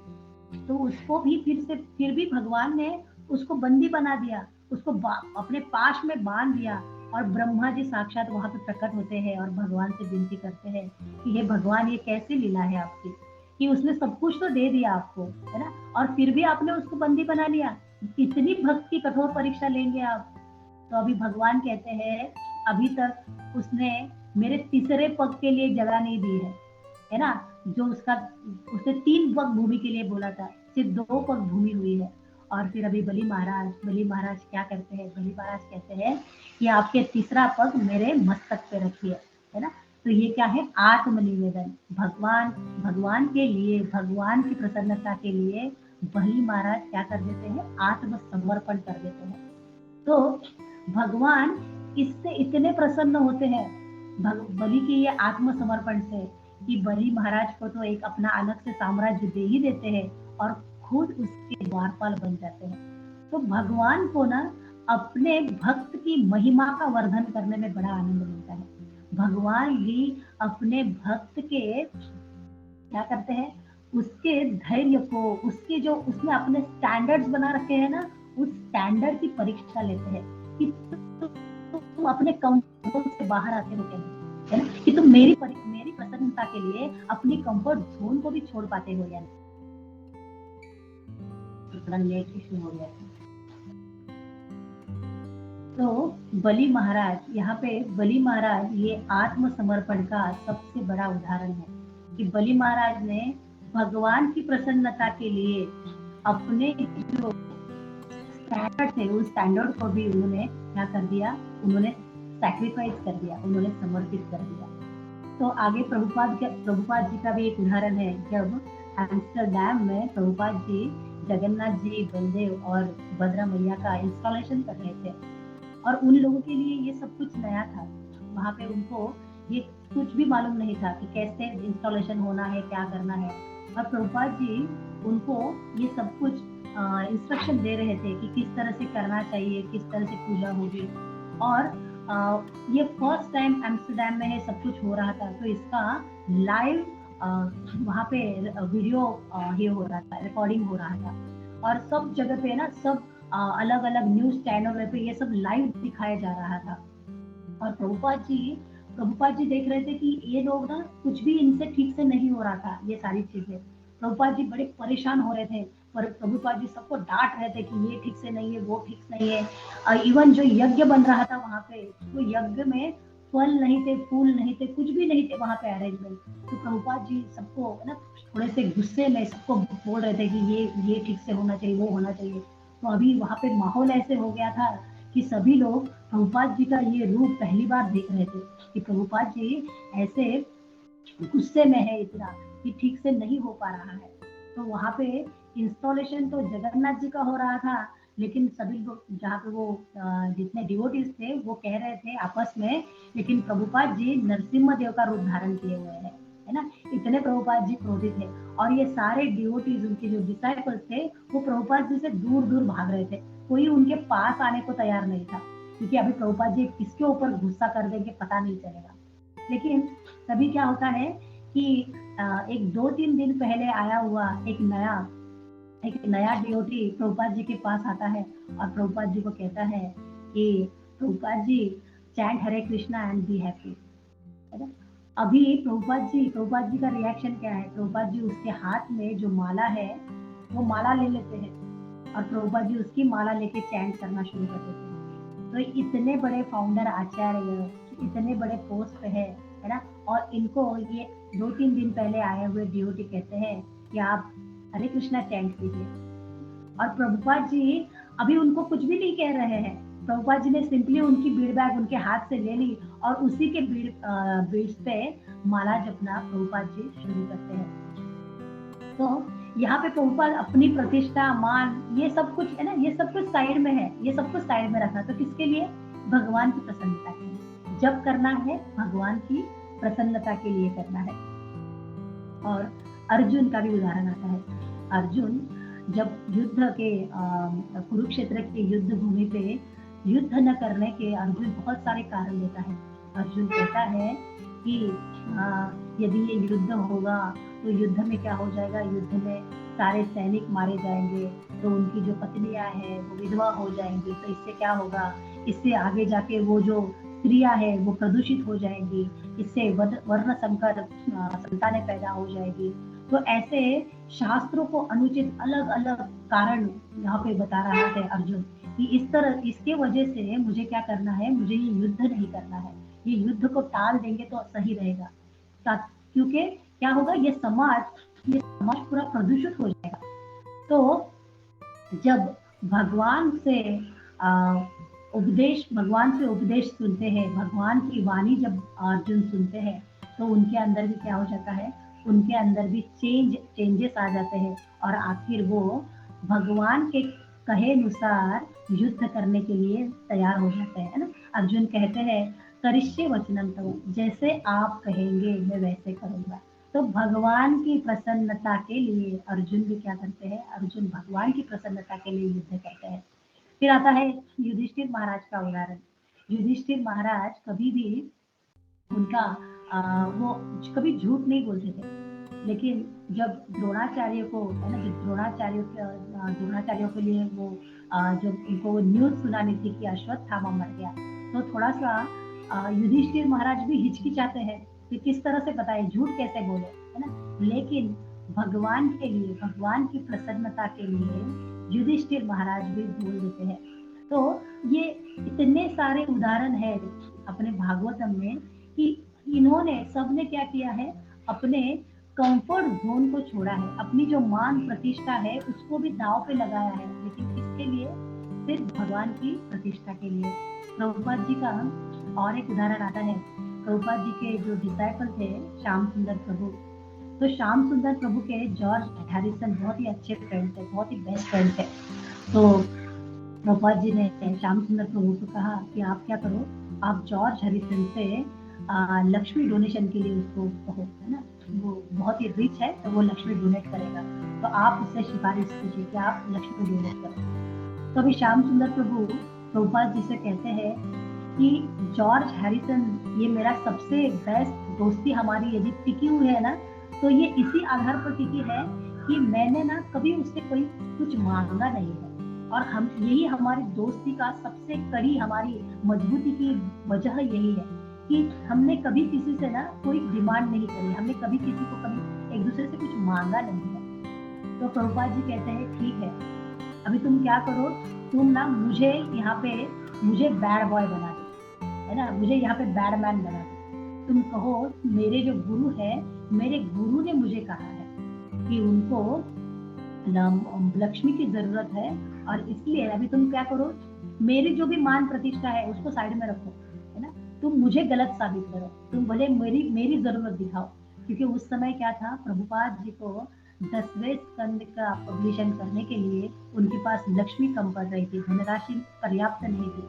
तो उसको भी फिर भी भगवान ने उसको बंदी बना दिया, उसको अपने पाश में बांध दिया। और ब्रह्मा जी साक्षात वहां पे प्रकट होते हैं और भगवान से विनती करते हैं कि हे भगवान, ये कैसी लीला है आपकी, कि उसने सब कुछ तो दे दिया आपको, है ना, और फिर भी आपने उसको बंदी बना लिया, इतनी भक्त की कठोर परीक्षा लेंगे आप। तो अभी भगवान कहते हैं, अभी तक उसने मेरे तीसरे पग के लिए जगह नहीं दी है ना, जो उसने 3 पग भूमि के लिए बोला था, सिर्फ 2 पग भूमि हुई है। और फिर अभी बलि महाराज क्या करते हैं, बलि महाराज कहते हैं कि आपके तीसरा पग मेरे मस्तक पे रखिए, है ना। तो ये क्या है, आत्मनिवेदन, भगवान के लिए, भगवान की प्रसन्नता के लिए बलि महाराज क्या कर देते हैं, आत्मसमर्पण कर देते हैं। तो भगवान इससे इतने प्रसन्न होते हैं बलि के ये आत्मसमर्पण से, कि बलि महाराज को तो एक अपना अलग से साम्राज्य दे ही देते हैं और खुद उसके द्वारपाल बन जाते हैं। तो भगवान को ना अपने भक्त की महिमा का वर्धन करने में बड़ा आनंद मिलता है। भगवान भी अपने भक्त के क्या करते हैं, उसके धैर्य को, उसके जो उसने अपने स्टैंडर्ड्स बना रखे हैं ना, उस स्टैंडर्ड की परीक्षा लेते हैं कि तुम अपने कंफर्ट जोन से बाहर आते हो क्या नहीं, है ना, कि तुम मेरी प्रसन्नता के लिए अपनी कंफर्ट जोन को भी छोड़ पाते हो या नहीं। हो गया। तो बलि महाराज, यहाँ पे बलि महाराज ये आत्मसमर्पण का सबसे बड़ा उदाहरण है कि बलि महाराज ने भगवान की प्रसन्नता के लिए अपने जो स्टैंडर्ड थे उस स्टैंडर्ड को भी उन्होंने क्या कर दिया, उन्होंने सैक्रिफाइस कर दिया, उन्होंने समर्पित कर दिया। तो आगे प्रभुपाद जी का भी एक उदाहरण है। जब एम्स्टरडैम में प्रभुपाद जी जगन्नाथ जी, बलदेव और सुभद्रा मैया का इंस्टॉलेशन कर रहे थे और उन लोगों के लिए ये सब कुछ नया था। वहां पे उनको ये कुछ भी मालूम नहीं था कि कैसे इंस्टॉलेशन होना है, क्या करना है। और प्रभुपाद जी उनको ये सब कुछ इंस्ट्रक्शन दे रहे थे कि किस तरह से करना चाहिए, किस तरह से पूजा होगी। और ये फर्स्ट टाइम एम्स्टरडैम में सब कुछ हो रहा था, तो इसका लाइव वहाँ पे वीडियो ये हो रहा था, रिकॉर्डिंग हो रहा था। और सब जगह पे ना, सब अलग अलग न्यूज चैनल पे ये सब लाइव दिखाया जा रहा था। और प्रभुपाद जी देख रहे थे कि ये लोग ना, कुछ भी इनसे ठीक से नहीं हो रहा था ये सारी चीजें। प्रभुपाद जी बड़े परेशान हो रहे थे, पर प्रभुपाद जी सबको डांट रहे थे कि ये ठीक से नहीं है, वो ठीक से नहीं है। इवन जो यज्ञ बन रहा था वहां पे, वो यज्ञ में फल नहीं थे, फूल नहीं थे, कुछ भी नहीं थे वहां पे अरेंजमेंट। तो प्रभुपाद जी सबको ना थोड़े से गुस्से में सबको बोल रहे थे कि ये ठीक से होना चाहिए, वो होना चाहिए। तो अभी वहां पे माहौल ऐसे हो गया था कि सभी लोग प्रभुपाद जी का ये रूप पहली बार देख रहे थे कि प्रभुपाद जी ऐसे गुस्से में है इतना कि ठीक से नहीं हो पा रहा है। तो वहां पे इंस्टॉलेशन तो जगन्नाथ जी का हो रहा था, लेकिन सभी लोग जहाँ पे वो जितने डिवोटीज थे वो कह रहे थे आपस में, लेकिन प्रभुपाद जी नरसिम्हा देव का रूप धारण किए हुए हैं, है ना, इतने प्रभुपाद जी क्रोधित थे। और ये सारे डिवोटीज, उनके जो डिसाइपल्स थे, वो प्रभुपाद जी से दूर दूर भाग रहे थे, कोई उनके पास आने को तैयार नहीं था, क्योंकि अभी प्रभुपाद जी किसके ऊपर गुस्सा कर देंगे पता नहीं चलेगा। लेकिन तभी क्या होता है कि एक 2-3 दिन पहले आया हुआ एक नया डिवोटी प्रभुपाद जी के पास आता है और प्रभुपाद जी को कहता है कि Prabhupada ji chant Hare Krishna and be happy. अभी प्रभुपाद जी का रिएक्शन क्या है, प्रभुपाद जी उसके हाथ में जो माला है वो माला ले लेते हैं और प्रभुपाद जी उसकी माला लेके चैंट करना शुरू कर देते हैं। तो इतने बड़े फाउंडर आचार्य, इतने बड़े पोस्ट पे है ना, और इनको ये 2-3 दिन पहले आए हुए डिवोटी कहते हैं कि आप हरे कृष्णा चैंट कीजिए। और प्रभुपाद जी अभी उनको कुछ भी नहीं कह रहे हैं, प्रभुपाद जी ने सिंपली उनकी बीड़ बैग उनके हाथ से ले ली और उसी के बीड्स पे माला जपना प्रभुपाद जी शुरू करते हैं। तो यहाँ पे प्रभुपाद अपनी प्रतिष्ठा, मान, ये सब कुछ है ना, ये सब कुछ साइड में है, ये सब कुछ साइड में रखना। तो किसके लिए? भगवान की प्रसन्नता के लिए। जब करना है भगवान की प्रसन्नता के लिए करना है। और अर्जुन का भी उदाहरण आता है। अर्जुन जब युद्ध के कुरुक्षेत्र के युद्ध भूमि पे युद्ध न करने के अर्जुन बहुत सारे कारण देता है। अर्जुन कहता है कि यदि ये युद्ध होगा तो युद्ध में क्या हो जाएगा, युद्ध में सारे सैनिक मारे जाएंगे, तो उनकी जो पत्नियां हैं वो विधवा हो जाएंगी, तो इससे क्या होगा, इससे आगे जाके वो जो स्त्रियां है वो प्रदूषित हो जाएंगी, इससे वर्ण संकर संतानें पैदा हो जाएगी। तो ऐसे शास्त्रों को अनुचित अलग अलग कारण यहाँ पे बता रहा है अर्जुन कि इस तरह, इसके वजह से मुझे क्या करना है, मुझे ये युद्ध नहीं करना है, ये युद्ध को टाल देंगे तो सही रहेगा। क्योंकि क्या होगा, ये समाज पूरा प्रदूषित हो जाएगा। तो जब भगवान से उपदेश सुनते हैं, भगवान की वाणी जब अर्जुन सुनते हैं, तो उनके अंदर भी क्या हो जाता है, उनके अंदर भी चेंजेस आ जाते हैं और आखिर वो भगवान के कहे अनुसार युद्ध करने के लिए तैयार हो जाते हैं, है ना। अर्जुन कहते हैं करिष्ये वचनम तव, जैसे आप कहेंगे मैं वैसे करूंगा। तो भगवान की प्रसन्नता के लिए अर्जुन भी क्या करते हैं, अर्जुन भगवान की प्रसन्नता के लिए युद्ध करते हैं। फिर आता है युधिष्ठिर महाराज का उदाहरण। युधिष्ठिर महाराज कभी भी उनका वो कभी झूठ नहीं बोलते थे, लेकिन जब द्रोणाचार्य को, है ना, जब द्रोणाचार्यों के लिए वो जब उनको न्यूज सुनानी थी कि अश्वत्थामा मर गया, तो थोड़ा सा युधिष्ठिर महाराज भी हिचकिचाते हैं कि किस तरह से बताए, झूठ कैसे बोले, है ना। लेकिन भगवान के लिए, भगवान की प्रसन्नता के लिए युधिष्ठिर महाराज भी बोल देते हैं। तो ये इतने सारे उदाहरण है अपने भागवतम में कि इन्होंने सबने क्या किया है, अपने कंफर्ट जोन को छोड़ा है, अपनी जो मान प्रतिष्ठा है उसको भी दांव पे लगाया है, लेकिन किसके लिए, सिर्फ भगवान की प्रतिष्ठा के लिए। प्रभुपाद जी का और एक उदाहरण आता है। प्रभुपाद जी के जो डिसाइपल थे श्याम सुंदर प्रभु, तो श्याम सुंदर प्रभु के जॉर्ज हैरिसन बहुत ही अच्छे फ्रेंड थे, बहुत ही बेस्ट फ्रेंड थे। तो प्रभुपाद जी ने श्याम सुंदर प्रभु को कहा कि आप क्या करो, आप जॉर्ज हैरिसन से लक्ष्मी डोनेशन के लिए उसको कहो, है ना, वो बहुत ही रिच है तो वो लक्ष्मी डोनेट करेगा, तो आप उससे सिफारिश कीजिए कि आप लक्ष्मी डोनेट करो। तो अभी श्याम सुंदर प्रभु प्रभुपाद जी से कहते हैं कि जॉर्ज हैरिसन ये मेरा सबसे बेस्ट दोस्ती हमारी यदि टिकी हुई है ना, तो ये इसी आधार पर टिकी है कि मैंने ना कभी उससे कोई कुछ मांगा नहीं है, और हम यही हमारी दोस्ती का सबसे कड़ी, हमारी मजबूती की वजह यही है कि हमने कभी किसी से ना कोई डिमांड नहीं करी, हमने कभी किसी को कभी एक दूसरे से कुछ मांगा नहीं है। तो प्रभुपाद जी कहते हैं ठीक है, अभी तुम क्या करो, तुम ना मुझे यहाँ पे मुझे बैड बॉय बना दो, है ना, मुझे यहाँ पे बैड मैन बना दो। तुम कहो मेरे जो गुरु है, मेरे गुरु ने मुझे कहा है कि उनको लक्ष्मी की जरूरत है, और इसलिए अभी तुम क्या करो, मेरी जो भी मान प्रतिष्ठा है उसको साइड में रखो, है ना, तुम मुझे गलत साबित करो, तुम भले मेरी जरूरत दिखाओ। क्योंकि उस समय क्या था, प्रभुपाद जी को 10वें स्कंद का पब्लिशन करने के लिए उनके पास लक्ष्मी कम पड़ रही थी, धनराशि पर्याप्त नहीं थी,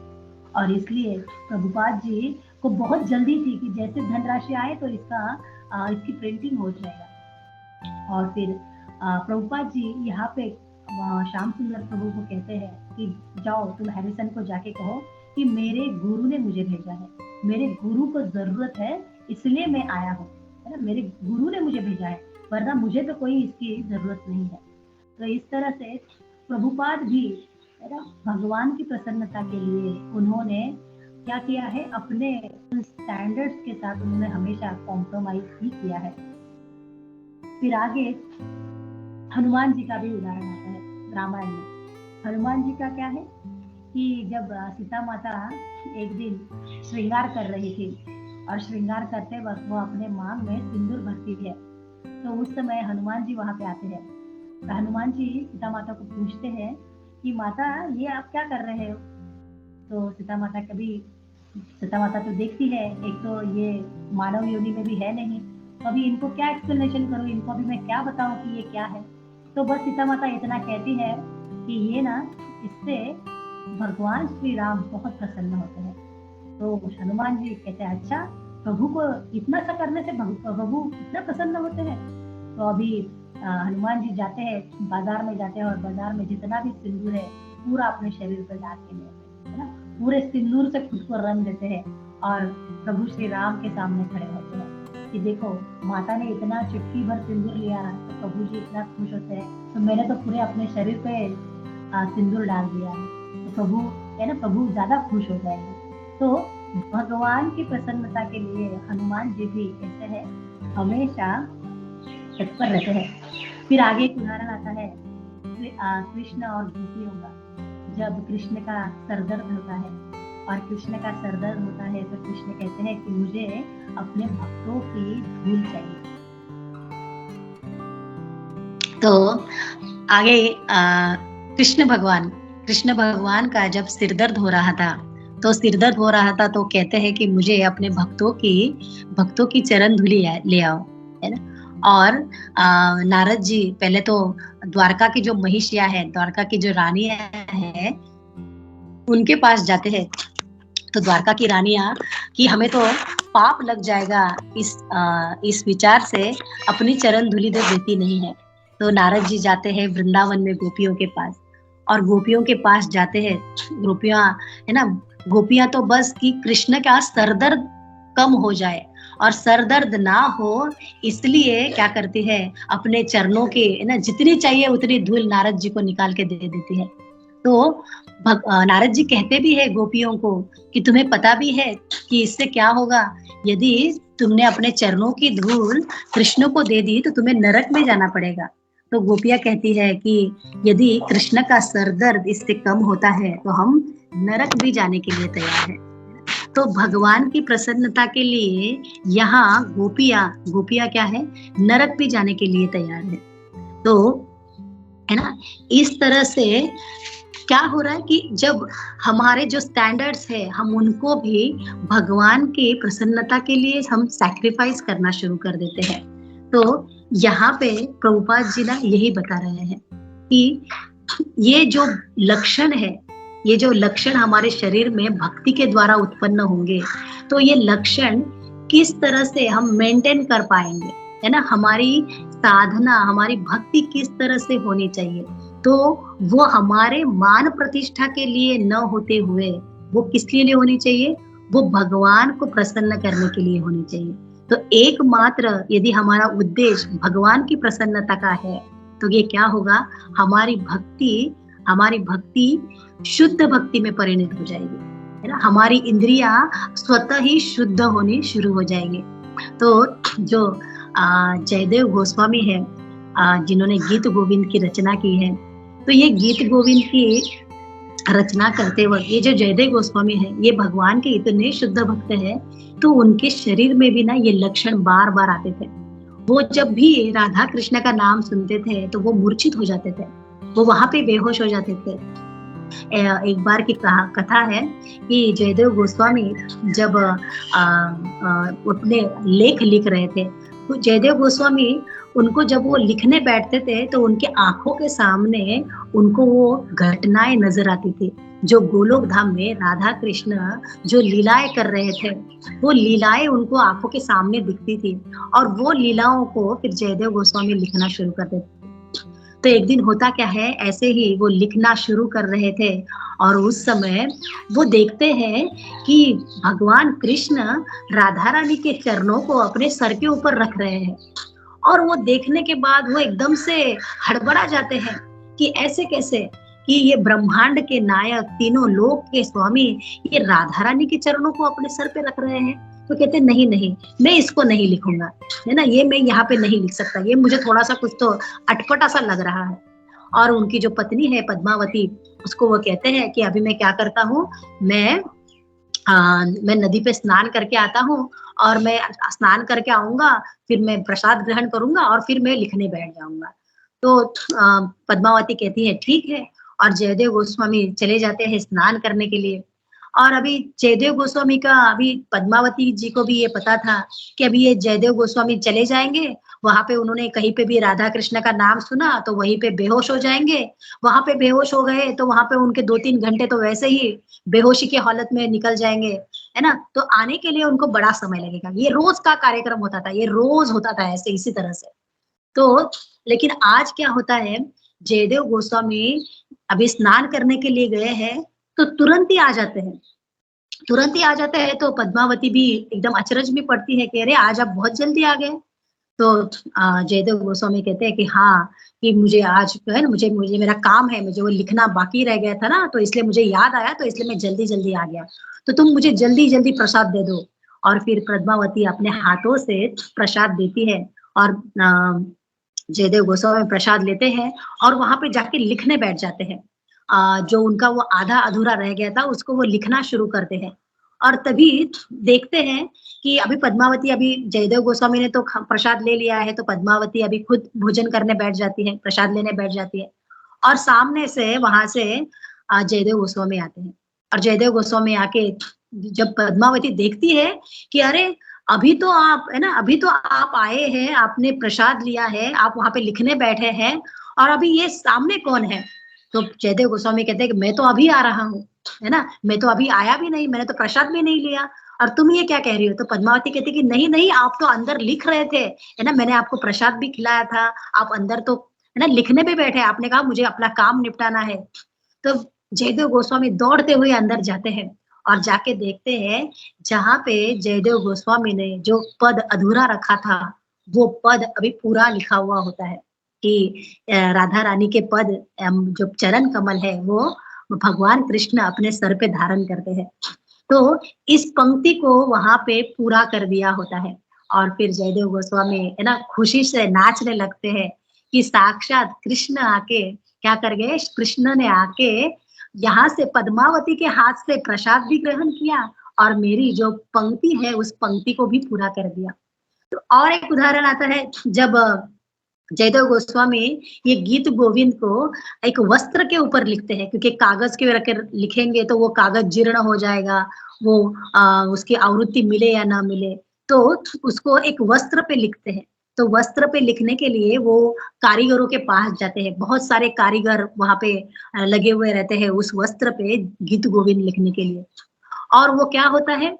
और इसलिए प्रभुपाद जी को बहुत जल्दी थी कि जैसे धनराशि आए तो इसकी प्रिंटिंग हो जाएगा। और फिर प्रभुपाद जी यहाँ पे श्याम सुंदर प्रभु को कहते हैं कि जाओ तुम हैरिसन को जाके कहो कि मेरे गुरु ने मुझे भेजा है, मेरे गुरु को जरूरत है इसलिए मैं आया हूँ, है ना, मेरे गुरु ने मुझे भेजा है, वरना मुझे तो कोई इसकी जरूरत नहीं है। तो इस तरह से प्रभुपाद भी, है ना, भगवान की प्रसन्नता के लिए उन्होंने क्या किया है, अपने स्टैंडर्ड्स के साथ उन्होंने हमेशा कॉम्प्रोमाइज ही किया है। फिर आगे हनुमान जी का भी उदाहरण आता है रामायण में। हनुमान जी का क्या है कि जब सीता माता एक दिन श्रृंगार कर रही थी, और श्रृंगार करते वक्त वो अपने मांग में सिंदूर भरती है, तो उस समय हनुमान जी वहां पे आते हैं। तो हनुमान जी सीता माता को पूछते हैं कि माता ये आप क्या कर रहे हो। तो सीता माता तो देखती है, एक तो ये मानव योनि में भी है नहीं, तो अभी इनको क्या एक्सप्लेनेशन करूं, इनको अभी मैं क्या बताऊं कि ये क्या है। तो बस सीता माता इतना कहती है कि ये ना, इससे भगवान श्री राम बहुत प्रसन्न होते हैं। तो हनुमान जी कहते हैं अच्छा, प्रभु को इतना सा करने से प्रभु इतना प्रसन्न होते हैं। तो अभी हनुमान जी जाते हैं, बाजार में जाते हैं, और बाजार में जितना भी सिंदूर है पूरा अपने शरीर पर डाल के लेते हैं, है ना, पूरे सिंदूर से खुद को रंग देते हैं, और प्रभु श्री राम के सामने खड़े होते हैं कि देखो माता ने इतना चुटकी भर सिंदूर लिया, तो प्रभु जी इतना खुश होते हैं, तो मैंने तो पूरे अपने शरीर पे सिंदूर डाल दिया है, तो प्रभु, है ना, प्रभु ज्यादा खुश हो जाएंगे। तो भगवान की प्रसन्नता के लिए हनुमान जी भी कैसे है, हमेशा तत्पर रहते हैं। फिर आगे एक उदाहरण आता है कृष्ण और गोपियों का। जब कृष्ण का सरदर्द होता है, और कृष्ण का सरदर्द होता है, तो कृष्ण कहते हैं कि मुझे अपने भक्तों की धूल चाहिए। तो आगे कृष्ण भगवान का जब सिरदर्द हो रहा था, तो कहते हैं कि मुझे अपने भक्तों की चरण धूली ले आओ, है ना। और नारद जी पहले तो द्वारका की जो महिषिया है, द्वारका की जो रानी है, उनके पास जाते हैं। तो द्वारका की रानियां कि हमें तो पाप लग जाएगा इस विचार से अपनी चरण धूलि देती नहीं है। तो नारद जी जाते हैं वृंदावन में गोपियों के पास, और गोपियों के पास जाते हैं। गोपियां है ना, गोपियां तो बस कि कृष्ण का सरदर्द कम हो जाए और सरदर्द ना हो, इसलिए क्या करती है, अपने चरणों के है ना जितनी चाहिए उतनी धूल नारद जी को निकाल के दे देती है। तो नारद जी कहते भी है गोपियों को कि तुम्हें पता भी है कि इससे क्या होगा, यदि तुमने अपने चरणों की धूल कृष्ण को दे दी तो तुम्हें नरक में जाना पड़ेगा। तो गोपियां कहती है कि यदि कृष्ण का सरदर्द इससे कम होता है तो हम नरक भी जाने के लिए तैयार है। तो भगवान की प्रसन्नता के लिए यहाँ गोपियां क्या है, नरक भी जाने के लिए तैयार है। तो है ना, इस तरह से क्या हो रहा है कि जब हमारे जो स्टैंडर्ड्स है हम उनको भी भगवान की प्रसन्नता के लिए हम सैक्रिफाइस करना शुरू कर देते हैं। तो यहाँ पे प्रभुपाद जी ना यही बता रहे हैं कि ये जो लक्षण है, ये जो लक्षण हमारे शरीर में भक्ति के द्वारा उत्पन्न होंगे, तो ये लक्षण किस तरह से हम मेंटेन कर पाएंगे, है ना, हमारी साधना, हमारी भक्ति किस तरह से होनी चाहिए। तो वो हमारे मान प्रतिष्ठा के लिए न होते हुए वो किसके लिए होनी चाहिए, वो भगवान को प्रसन्न करने के लिए होनी चाहिए। तो एकमात्र यदि हमारा उद्देश्य भगवान की प्रसन्नता का है तो ये क्या होगा, हमारी भक्ति शुद्ध भक्ति में परिणत हो जाएगी, है ना, हमारी इंद्रियां स्वतः ही शुद्ध होनी शुरू हो जाएंगे। तो जो जयदेव गोस्वामी है, जिन्होंने गीत गोविंद की रचना की है, तो ये गीत गोविंद की रचना करते वक्त ये जो जयदेव गोस्वामी है, ये भगवान के इतने शुद्ध भक्त है, तो उनके शरीर में भी ना ये लक्षण बार बार आते थे। वो जब भी राधा कृष्ण का नाम सुनते थे तो वो मूर्छित हो जाते थे, वो वहां पे बेहोश हो जाते थे। एक बार की कथा है कि जयदेव गोस्वामी जब अपने लेख लिख रहे थे, तो जयदेव गोस्वामी उनको जब वो लिखने बैठते थे तो उनके आंखों के सामने उनको वो घटनाएं नजर आती थी, जो गोलोक धाम में राधा कृष्ण जो लीलाएं कर रहे थे, वो लीलाएं उनको आंखों के सामने दिखती थी, और वो लीलाओं को फिर जयदेव गोस्वामी लिखना शुरू कर देते। तो एक दिन होता क्या है, ऐसे ही वो लिखना शुरू कर रहे थे और उस समय वो देखते हैं कि भगवान कृष्ण राधा रानी के चरणों को अपने सर के ऊपर रख रहे हैं, और वो देखने के बाद वो एकदम से हड़बड़ा जाते हैं कि ऐसे कैसे, कि ये ब्रह्मांड के नायक, तीनों लोक के स्वामी, ये राधा रानी के चरणों को अपने सर पे रख रहे हैं। तो कहते नहीं नहीं, मैं इसको नहीं लिखूंगा, है ना, ये मैं यहाँ पे नहीं लिख सकता, ये मुझे थोड़ा सा कुछ तो अटपटा सा लग रहा है। और उनकी जो पत्नी है पद्मावती, उसको वो कहते हैं कि अभी मैं क्या करता हूँ, मैं नदी पे स्नान करके आता हूँ, और मैं स्नान करके आऊंगा, फिर मैं प्रसाद ग्रहण करूंगा और फिर मैं लिखने बैठ जाऊंगा। तो पद्मावती कहती है ठीक है, और जयदेव गोस्वामी चले जाते हैं स्नान करने के लिए। और अभी जयदेव गोस्वामी का, अभी पद्मावती जी को भी ये पता था कि अभी ये जयदेव गोस्वामी चले जाएंगे, वहां पे उन्होंने कहीं पे भी राधा कृष्ण का नाम सुना तो वहीं पे बेहोश हो जाएंगे, वहां पे बेहोश हो गए तो वहां पे उनके 2-3 घंटे तो वैसे ही बेहोशी की हालत में निकल जाएंगे, है ना, तो आने के लिए उनको बड़ा समय लगेगा। ये रोज का कार्यक्रम होता था, ये रोज होता था ऐसे इसी तरह से। तो लेकिन आज क्या होता है, जयदेव गोस्वामी अभी स्नान करने के लिए गए हैं तो तुरंत ही आ जाते हैं। तो पद्मावती भी एकदम अचरज में पड़ती है कि अरे आज आप बहुत जल्दी आ गए। तो जयदेव गोस्वामी कहते हैं कि हाँ, कि मुझे आज है ना, मुझे मेरा काम है, मुझे वो लिखना बाकी रह गया था ना, तो इसलिए मुझे याद आया, तो इसलिए मैं जल्दी जल्दी आ गया, तो तुम मुझे जल्दी जल्दी प्रसाद दे दो। और फिर पद्मावती अपने हाथों से प्रसाद देती है, और जयदेव गोस्वामी प्रसाद लेते हैं और वहां पे जाके लिखने बैठ जाते हैं। जो उनका वो आधा अधूरा रह गया था उसको वो लिखना शुरू करते हैं। और तभी देखते हैं कि अभी पद्मावती, अभी जयदेव गोस्वामी ने तो प्रसाद ले लिया है, तो पद्मावती अभी खुद भोजन करने बैठ जाती है, प्रसाद लेने बैठ जाती है, और सामने से वहां से जयदेव गोस्वामी आते हैं। और जयदेव गोस्वामी आके जब पद्मावती देखती है कि अरे अभी तो आप है ना, अभी तो आप आए हैं, आपने प्रसाद लिया है, आप वहाँ पे लिखने बैठे हैं और अभी ये सामने कौन है? तो जयदेव गोस्वामी कहते हैं कि मैं तो अभी आ रहा हूँ, है ना? मैं तो अभी आया भी नहीं, मैंने तो प्रसाद भी नहीं लिया और तुम ये क्या कह रही हो? तो पद्मावती कहती है कि नहीं, नहीं आप तो अंदर लिख रहे थे, है ना? मैंने आपको प्रसाद भी खिलाया था, आप अंदर तो है ना लिखने पे बैठे, आपने कहा मुझे अपना काम निपटाना है। तो जयदेव गोस्वामी दौड़ते हुए अंदर जाते हैं और जाके देखते हैं जहाँ पे जयदेव गोस्वामी ने जो पद अधूरा रखा था वो पद अभी पूरा लिखा हुआ होता है कि राधा रानी के पद जो चरण कमल है वो भगवान कृष्ण अपने सर पे धारण करते हैं। तो इस पंक्ति को वहां पे पूरा कर दिया होता है और फिर जयदेव गोस्वामी है ना खुशी से नाचने लगते हैं कि साक्षात कृष्ण आके क्या कर गए, कृष्ण ने आके यहाँ से पद्मावती के हाथ से प्रसाद भी ग्रहण किया और मेरी जो पंक्ति है उस पंक्ति को भी पूरा कर दिया। तो और एक उदाहरण आता है जब जयदेव गोस्वामी ये गीत गोविंद को एक वस्त्र के ऊपर लिखते हैं क्योंकि कागज के रख लिखेंगे तो वो कागज जीर्ण हो जाएगा, वो उसकी आवृत्ति मिले या ना मिले, तो उसको एक वस्त्र पे लिखते हैं। तो वस्त्र पे लिखने के लिए वो कारीगरों के पास जाते हैं, बहुत सारे कारीगर वहां पे लगे हुए रहते हैं उस वस्त्र पे गीत गोविंद लिखने के लिए। और वो क्या होता है,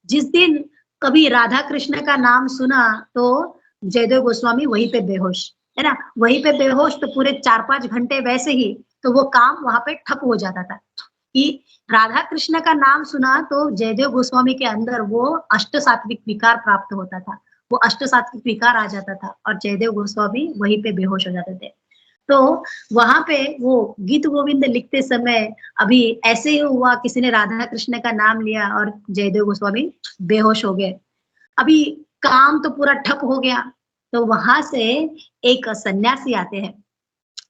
जिस दिन कभी राधा कृष्ण का नाम सुना तो जयदेव गोस्वामी वहीं पे बेहोश, है ना, वहीं पे बेहोश, तो पूरे 4-5 घंटे वैसे ही, तो वो काम वहां पे ठप हो जाता था कि राधा कृष्ण का नाम सुना तो जयदेव गोस्वामी के अंदर वो अष्ट सात्विक विकार प्राप्त होता था, वो अष्ट सात्विक विकार आ जाता था और जयदेव गोस्वामी वहीं पे बेहोश हो जाते थे। तो वहां पे वो गीत गोविंद लिखते समय अभी ऐसे ही हुआ, किसी ने राधा कृष्ण का नाम लिया और जयदेव गोस्वामी बेहोश हो गए। अभी काम तो पूरा ठप हो गया, तो वहां से एक सन्यासी आते हैं,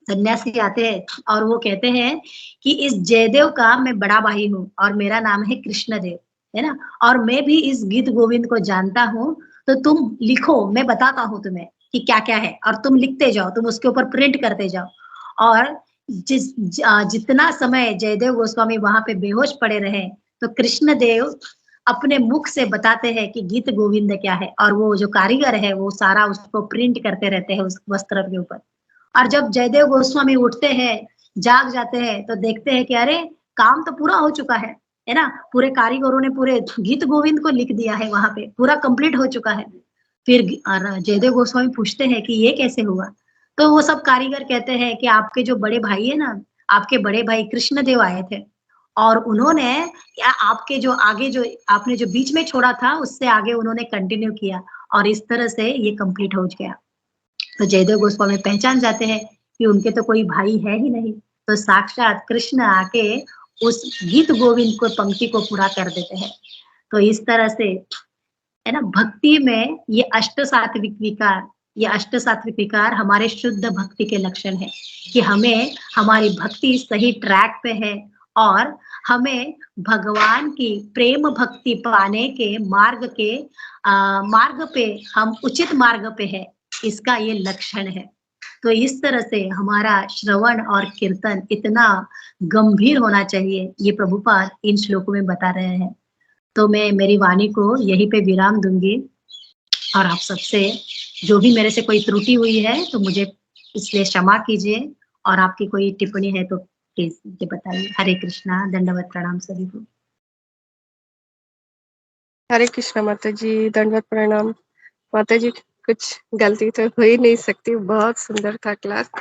सन्यासी आते हैं और वो कहते हैं कि इस जयदेव का मैं बड़ा भाई हूँ और मेरा नाम है कृष्णदेव, है ना, और मैं भी इस गीत गोविंद को जानता हूँ, तो तुम लिखो, मैं बताता हूँ तुम्हें कि क्या क्या है और तुम लिखते जाओ, तुम उसके ऊपर प्रिंट करते जाओ। और जितना समय जयदेव गोस्वामी वहां पे बेहोश पड़े रहे तो कृष्णदेव अपने मुख से बताते हैं कि गीत गोविंद क्या है और वो जो कारीगर है वो सारा उसको प्रिंट करते रहते हैं उस वस्त्र के ऊपर। और जब जयदेव गोस्वामी उठते हैं, जाग जाते हैं, तो देखते हैं कि अरे काम तो पूरा हो चुका है ना, पूरे कारीगरों ने पूरे गीत गोविंद को लिख दिया है, वहां पे पूरा कंप्लीट हो चुका है। फिर जयदेव गोस्वामी पूछते हैं कि ये कैसे हुआ? तो वो सब कारीगर कहते हैं कि आपके जो बड़े भाई है ना, आपके बड़े भाई कृष्णदेव आए थे और उन्होंने या आपके जो आगे जो आपने जो बीच में छोड़ा था उससे आगे उन्होंने कंटिन्यू किया और इस तरह से ये कंप्लीट हो गया। तो जयदेव गोस्वामी पहचान जाते हैं कि उनके तो कोई भाई है ही नहीं, तो साक्षात कृष्ण आके उस गीत गोविंद को पंक्ति को पूरा कर देते हैं। तो इस तरह से है ना, भक्ति में ये अष्ट सात्विक विकार, ये अष्ट सात्विक विकार हमारे शुद्ध भक्ति के लक्षण है कि हमें हमारी भक्ति सही ट्रैक पे है और हमें भगवान की प्रेम भक्ति पाने के मार्ग पे हम उचित मार्ग पे है, इसका ये लक्षण है। तो इस तरह से हमारा श्रवण और कीर्तन इतना गंभीर होना चाहिए, ये प्रभुपाद इन श्लोकों में बता रहे हैं। तो मैं मेरी वाणी को यहीं पे विराम दूंगी और आप सबसे जो भी मेरे से कोई त्रुटि हुई है तो मुझे इसलिए क्षमा कीजिए और आपकी कोई टिप्पणी है तो प्लीज मुझे बताइए। हरे कृष्णा, दंडवत प्रणाम सभी को। हरे कृष्णा माता जी, दंडवत प्रणाम माता जी। कुछ गलती तो हो ही नहीं सकती, बहुत सुंदर था क्लास।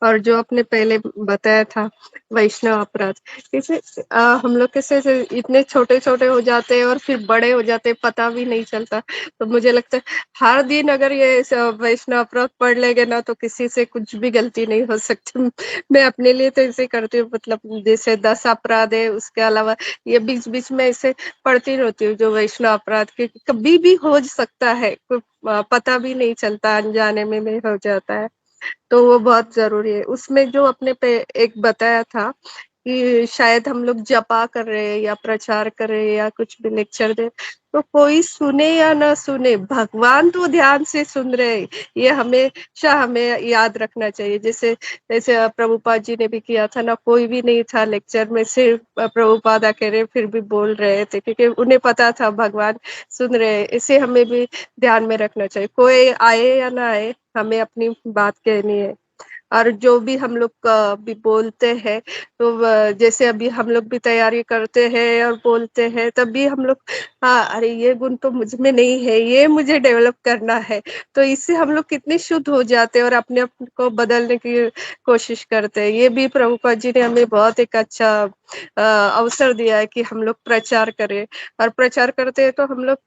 और जो आपने पहले बताया था वैष्णव अपराध, जैसे हम लोग कैसे इतने छोटे छोटे हो जाते हैं और फिर बड़े हो जाते हैं, पता भी नहीं चलता। तो मुझे लगता है हर दिन अगर ये वैष्णव अपराध पढ़ लेंगे ना तो किसी से कुछ भी गलती नहीं हो सकती। मैं अपने लिए तो ऐसे करती हूँ, मतलब जैसे 10 अपराध है, उसके अलावा ये बीच बीच में ऐसे पढ़ती रहती हूँ जो वैष्णव अपराध के कभी भी हो सकता है, पता भी नहीं चलता, अनजाने में हो जाता है। तो वो बहुत जरूरी है। उसमें जो अपने पे एक बताया था कि शायद हम लोग जपा कर रहे हैं या प्रचार कर रहे हैं या कुछ भी लेक्चर दे, तो कोई सुने या ना सुने, भगवान तो ध्यान से सुन रहे हैं। ये हमेशा हमें याद रखना चाहिए। जैसे जैसे प्रभुपाद जी ने भी किया था ना, कोई भी नहीं था लेक्चर में, सिर्फ प्रभुपाद अकेले फिर भी बोल रहे थे, क्योंकि उन्हें पता था भगवान सुन रहे हैं। इसे हमें भी ध्यान में रखना चाहिए। कोई आए या ना आए, हमें अपनी बात कहनी है। और जो भी हम लोग भी बोलते हैं, तो जैसे अभी हम लोग भी तैयारी करते हैं और बोलते हैं, तब भी हम लोग, हाँ, अरे ये गुण तो मुझ में नहीं है, ये मुझे डेवलप करना है। तो इससे हम लोग कितने शुद्ध हो जाते हैं और अपने आप को बदलने की कोशिश करते हैं। ये भी प्रभुपाद जी ने हमें बहुत एक अच्छा अवसर दिया है कि हम लोग प्रचार करें। और प्रचार करते हैं तो हम लोग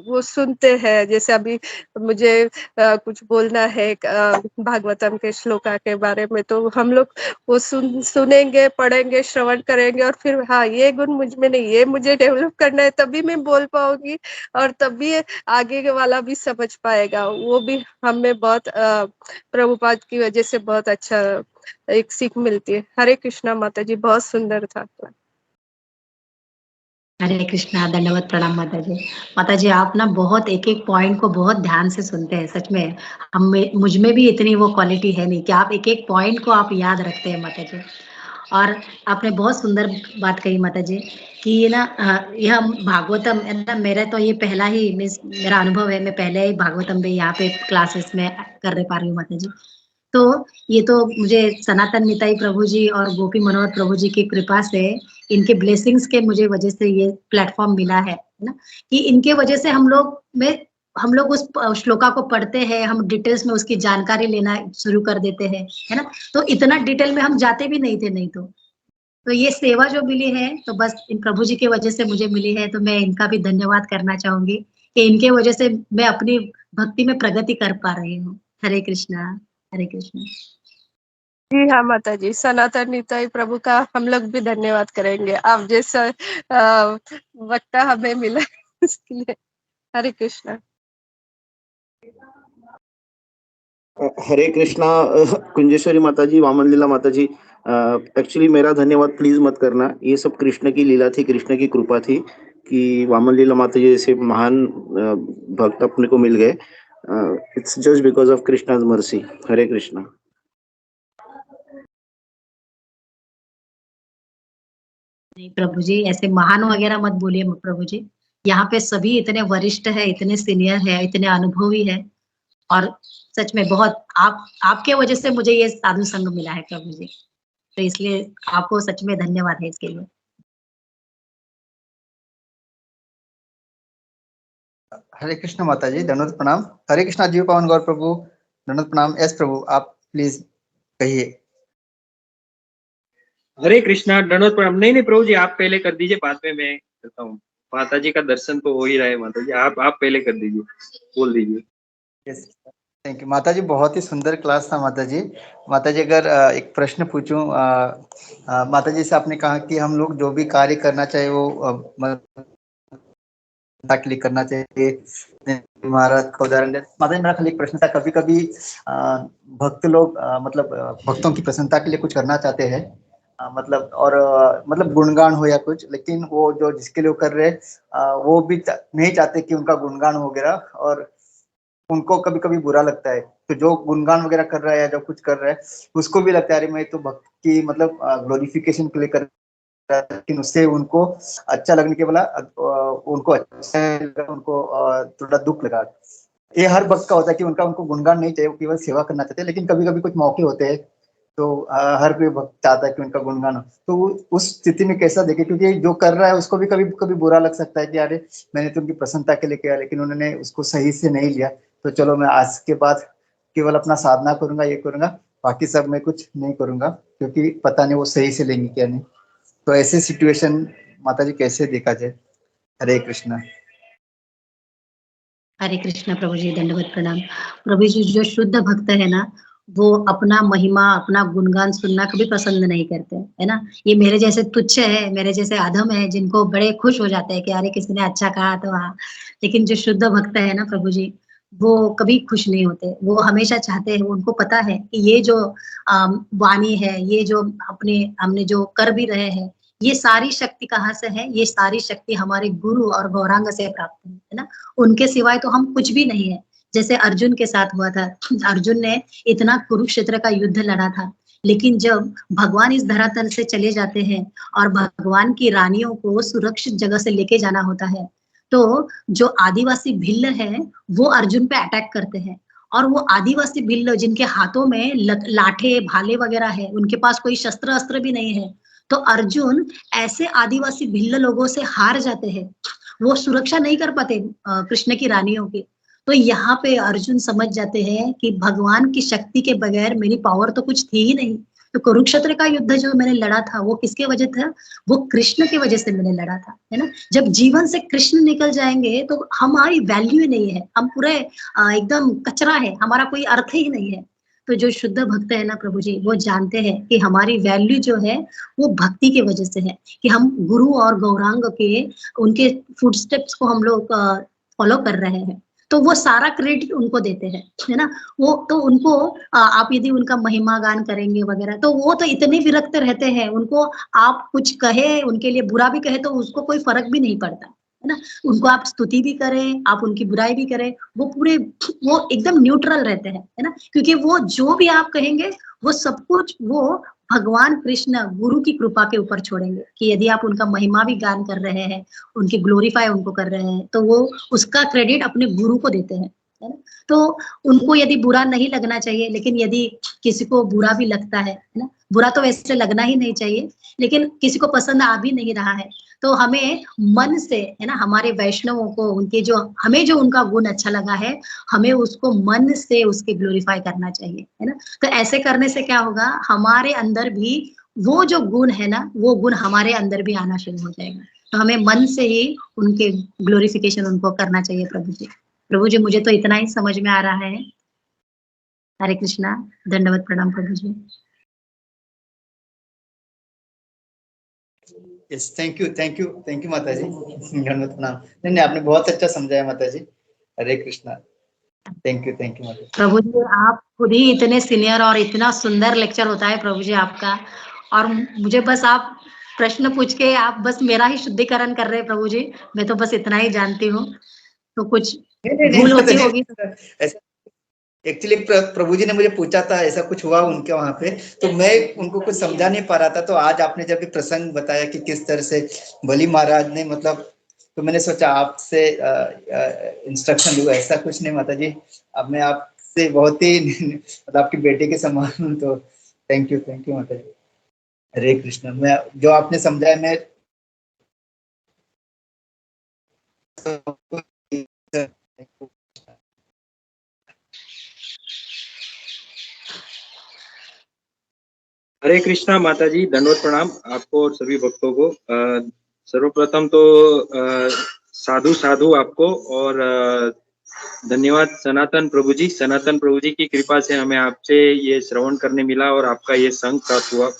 वो सुनते हैं। जैसे अभी मुझे कुछ बोलना है भागवतम के श्लोका के बारे में, तो हम लोग वो सुनेंगे, पढ़ेंगे, श्रवण करेंगे, और फिर हाँ, ये गुण मुझ में नहीं, ये मुझे डेवलप करना है, तभी मैं बोल पाऊंगी और तभी आगे के वाला भी समझ पाएगा। वो भी हमें बहुत प्रभुपाद की वजह से बहुत अच्छा एक सीख मिलती है। हरे कृष्णा माता जी, बहुत सुंदर था। हरे कृष्णा, दंडवत प्रणाम माता जी। माता जी, आप ना बहुत एक एक पॉइंट को बहुत ध्यान से सुनते हैं। सच में हम में, मुझ में भी इतनी वो क्वालिटी है नहीं कि आप एक एक पॉइंट को आप याद रखते हैं माता जी। और आपने बहुत सुंदर बात कही माता जी कि ये ना यह भागवतम है ना, मेरा तो ये पहला ही मेरा अनुभव है। मैं पहले ही भागवतम में यहाँ पे क्लासेस में कर पा रही हूँ माता जी। तो ये तो मुझे सनातन निताई प्रभु जी और गोपी मनोहर प्रभु जी की कृपा से, इनके ब्लेसिंग्स के मुझे वजह से ये प्लेटफॉर्म मिला है ना, कि इनके वजह से हम लोग उस श्लोका को पढ़ते हैं, हम डिटेल्स में उसकी जानकारी लेना शुरू कर देते हैं, है ना। तो इतना डिटेल में हम जाते भी नहीं थे, नहीं तो ये सेवा जो मिली है तो बस इन प्रभु जी की वजह से मुझे मिली है। तो मैं इनका भी धन्यवाद करना चाहूंगी कि इनके वजह से मैं अपनी भक्ति में प्रगति कर पा रही हूँ। हरे कृष्णा, हरे कृष्णा। जी हाँ माता जी, सनातन निताई प्रभु का हम लोग भी धन्यवाद करेंगे। आप जैसा वक्ता हमें मिला उसके लिए। हरे कृष्णा। हरे कृष्णा। कुंजेश्वरी माता जी, वामन लीला माता जी, एक्चुअली मेरा धन्यवाद प्लीज मत करना। ये सब कृष्ण की लीला थी, कृष्ण की कृपा थी कि वामन लीला माता जी जैसे महान भक्त अपने को मिल गए। It's just because of Krishna's mercy. Hare Krishna. नहीं प्रभु जी, ऐसे महान वगैरह मत बोलिए प्रभु जी। यहाँ पे सभी इतने वरिष्ठ है, इतने सीनियर है, इतने अनुभवी है। और सच में बहुत आपके वजह से मुझे ये साधु संग मिला है प्रभु जी। तो इसलिए आपको सच में धन्यवाद है इसके लिए। हरे कृष्ण माता जी, दंडवत प्रणाम। हरे कृष्णा जीव पावन गौर प्रभु, दंडवत प्रणाम। यस प्रभु, आप प्लीज कहिए। हरे कृष्णा, दंडवत प्रणाम। नहीं नहीं प्रभु जी, आप पहले कर दीजिए, बाद में मैं करता हूँ। माता जी का दर्शन तो हो ही रहा है माता जी, आप पहले कर दीजिए, बोल दीजिए। यस, थैंक यू माता जी। बहुत ही सुंदर क्लास था माता जी। माता जी, अगर एक प्रश्न पूछूं, माता जी से आपने कहा कि हम लोग जो भी कार्य करना चाहे वो क्लिक करना चाहिए। महाराज का उदाहरण दे। माता जी, मेरा खाली एक प्रश्न था, कभी कभी भक्त लोग मतलब भक्तों की प्रसन्नता के लिए कुछ करना चाहते हैं, मतलब और मतलब गुणगान हो या कुछ, लेकिन वो जो जिसके लिए वो कर रहे वो भी नहीं चाहते कि उनका गुणगान हो वगैरह, और उनको कभी कभी बुरा लगता है। तो जो गुणगान वगैरह कर रहा है या जो कुछ कर रहा है, उसको भी लगता है अरे मैं तो भक्त की मतलब ग्लोरिफिकेशन के लिए कर, लेकिन उससे उनको अच्छा लगने के बोला उनको अच्छा लगा, उनको थोड़ा दुख लगा। ये हर भक्त का होता है कि उनको गुणगान नहीं चाहिए, वो केवल सेवा करना चाहते हैं। लेकिन कभी कभी कुछ मौके होते हैं तो हर कोई भक्त चाहता है कि उनका गुणगान हो। तो उस स्थिति में कैसा देखे, क्योंकि जो कर रहा है उसको भी कभी कभी बुरा लग सकता है कि अरे मैंने तो उनकी प्रसन्नता के लिए किया, लेकिन उन्होंने उसको सही से नहीं लिया, तो चलो मैं आज के बाद केवल अपना साधना करूंगा, ये करूंगा, बाकी सब मैं कुछ नहीं करूंगा, क्योंकि पता नहीं वो सही से लेंगे क्या नहीं। तो ऐसे सिचुएशन माता जी कैसे देखा जाए। हरे कृष्णा। हरे कृष्णा प्रभु जी, दंडवत प्रणाम। प्रभु जी, जो शुद्ध भक्त है ना, वो अपना महिमा, अपना गुणगान सुनना कभी पसंद नहीं करते, है ना। ये मेरे जैसे तुच्छ है, मेरे जैसे अधम है, जिनको बड़े खुश हो जाते हैं कि अरे किसी ने अच्छा कहा तो हाँ। लेकिन जो शुद्ध भक्त है ना प्रभु जी, वो कभी खुश नहीं होते। वो हमेशा चाहते हैं, उनको पता है कि ये जो वाणी है, ये जो हमने जो कर भी रहे हैं, ये सारी शक्ति कहाँ से है? ये सारी शक्ति हमारे गुरु और गौरांग से प्राप्त है ना? उनके सिवाय तो हम कुछ भी नहीं है। जैसे अर्जुन के साथ हुआ था, अर्जुन ने इतना कुरुक्षेत्र का युद्ध लड़ा था, लेकिन जब भगवान इस धरातल से चले जाते हैं और भगवान की रानियों को सुरक्षित जगह से लेके जाना होता है, तो जो आदिवासी भिल्ल है, वो अर्जुन पे अटैक करते हैं। और वो आदिवासी भिल्ल जिनके हाथों में लाठे भाले वगैरह है, उनके पास कोई शस्त्र अस्त्र भी नहीं है, तो अर्जुन ऐसे आदिवासी भिल्ल लोगों से हार जाते हैं। वो सुरक्षा नहीं कर पाते कृष्ण की रानियों की। तो यहाँ पे अर्जुन समझ जाते हैं कि भगवान की शक्ति के बगैर मेरी पावर तो कुछ थी ही नहीं। तो कुरुक्षेत्र का युद्ध जो मैंने लड़ा था, वो किसके वजह था? वो कृष्ण की वजह से मैंने लड़ा था, है ना? जब जीवन से कृष्ण निकल जाएंगे तो हमारी वैल्यू ही नहीं है, हम पूरे एकदम कचरा है, हमारा कोई अर्थ ही नहीं है। तो जो शुद्ध भक्त है ना प्रभु जी, वो जानते हैं कि हमारी वैल्यू जो है वो भक्ति की वजह से है, कि हम गुरु और गौरांग के उनके फुटस्टेप्स को हम लोग फॉलो कर रहे हैं। तो वो सारा क्रेडिट उनको देते हैं, है ना? वो तो उनको आप यदि उनका महिमा गान करेंगे वगैरह, तो वो तो इतने विरक्त रहते हैं, उनको आप कुछ कहे, उनके लिए बुरा भी कहे तो उसको कोई फर्क भी नहीं पड़ता, है ना? उनको आप स्तुति भी करें, आप उनकी बुराई भी करें, वो एकदम न्यूट्रल रहते हैं, है ना? क्योंकि वो जो भी आप कहेंगे, वो सब कुछ वो भगवान कृष्ण गुरु की कृपा के ऊपर छोड़ेंगे। कि यदि आप उनका महिमा भी गान कर रहे हैं, उनकी ग्लोरीफाई उनको कर रहे हैं, तो वो उसका क्रेडिट अपने गुरु को देते हैं, है ना? तो उनको यदि बुरा नहीं लगना चाहिए, लेकिन यदि किसी को बुरा भी लगता है ना? बुरा तो वैसे लगना ही नहीं चाहिए, लेकिन किसी को पसंद आ भी नहीं रहा है, तो हमें मन से, है ना, हमारे वैष्णवों को उनके जो हमें जो उनका गुण अच्छा लगा है, हमें उसको मन से उसके ग्लोरीफाई करना चाहिए, है ना? तो ऐसे करने से क्या होगा, हमारे अंदर भी वो जो गुण है ना, वो गुण हमारे अंदर भी आना शुरू हो जाएगा। तो हमें मन से ही उनके ग्लोरिफिकेशन उनको करना चाहिए प्रभु जी। प्रभु जी, मुझे तो इतना ही समझ में आ रहा है। हरे कृष्णा, दंडवत प्रणाम प्रभु जी। यस, थैंक यू माता जी, दंडवत प्रणाम। नहीं, आपने बहुत अच्छा समझाया माता जी। हरे कृष्णा, थैंक यू माता जी। प्रभु जी, आप खुद ही इतने सीनियर और इतना सुंदर लेक्चर होता है प्रभु जी आपका, और मुझे बस आप प्रश्न पूछ के आप बस मेरा ही शुद्धिकरण कर रहे हैं प्रभु जी। मैं तो बस इतना ही जानती हूँ, तो कुछ भूल होती होगी तो ऐसा एक्चुअली प्रभु जी ने मुझे पूछा था, ऐसा कुछ हुआ उनके वहां पे, तो मैं उनको कुछ समझा नहीं पा रहा था। तो आज आपने जब प्रसंग बताया कि किस तरह से बलि महाराज ने मतलब, तो मैंने सोचा आपसे इंस्ट्रक्शन लूँ। ऐसा कुछ नहीं माता जी, अब मैं आपसे बहुत ही मतलब आपकी बेटे के समान हूँ। तो थैंक यू माता जी। हरे कृष्ण। मैं जो आपने समझाया, मैं हरे कृष्णा माता जी, दंडवत प्रणाम आपको और सभी भक्तों को। सर्वप्रथम तो साधु साधु आपको, और धन्यवाद सनातन प्रभु जी। सनातन प्रभु जी की कृपा से हमें आपसे ये श्रवण करने मिला और आपका ये संग प्राप्त हुआ,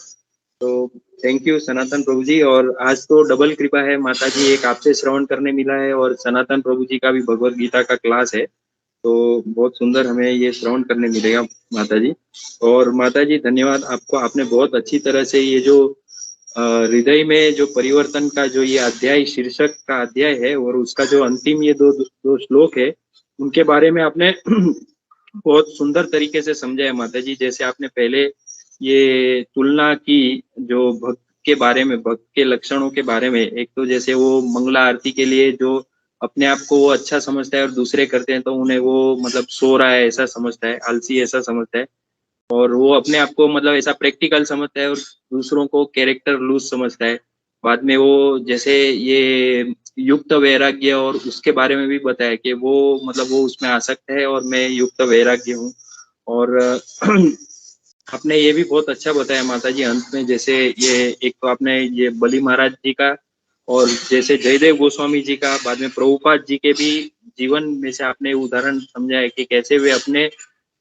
तो थैंक यू सनातन प्रभु जी। और आज तो डबल कृपा है माता जी, एक आपसे श्रवण करने मिला है और सनातन प्रभु जी का भी भगवत गीता का क्लास है, तो बहुत सुंदर हमें ये श्रवण करने मिलेगा माता जी। और माता जी धन्यवाद आपको, आपने बहुत अच्छी तरह से ये जो हृदय में जो परिवर्तन का जो ये अध्याय, शीर्षक का अध्याय है, और उसका जो अंतिम ये दो श्लोक है, उनके बारे में आपने बहुत सुंदर तरीके से समझाया माता जी। जैसे आपने पहले ये तुलना की जो भक्त के बारे में, भक्त के लक्षणों के बारे में, एक तो जैसे वो मंगला आरती के लिए जो अपने आप को वो अच्छा समझता है और दूसरे करते हैं तो उन्हें वो मतलब सो रहा है ऐसा समझता है, आलसी ऐसा समझता है, और वो अपने आप को मतलब ऐसा प्रैक्टिकल समझता है और दूसरों को कैरेक्टर लूज समझता है। बाद में वो जैसे ये युक्त वैराग्य, और उसके बारे में भी बताया कि वो मतलब वो उसमें आसक्त है और मैं युक्त वैराग्य हूँ। और आपने ये भी बहुत अच्छा बताया माता जी अंत में, जैसे ये एक तो आपने ये बलि महाराज जी का, और जैसे जयदेव गोस्वामी जी का, बाद में प्रभुपाद जी के भी जीवन में से आपने उदाहरण समझाया कि कैसे वे अपने,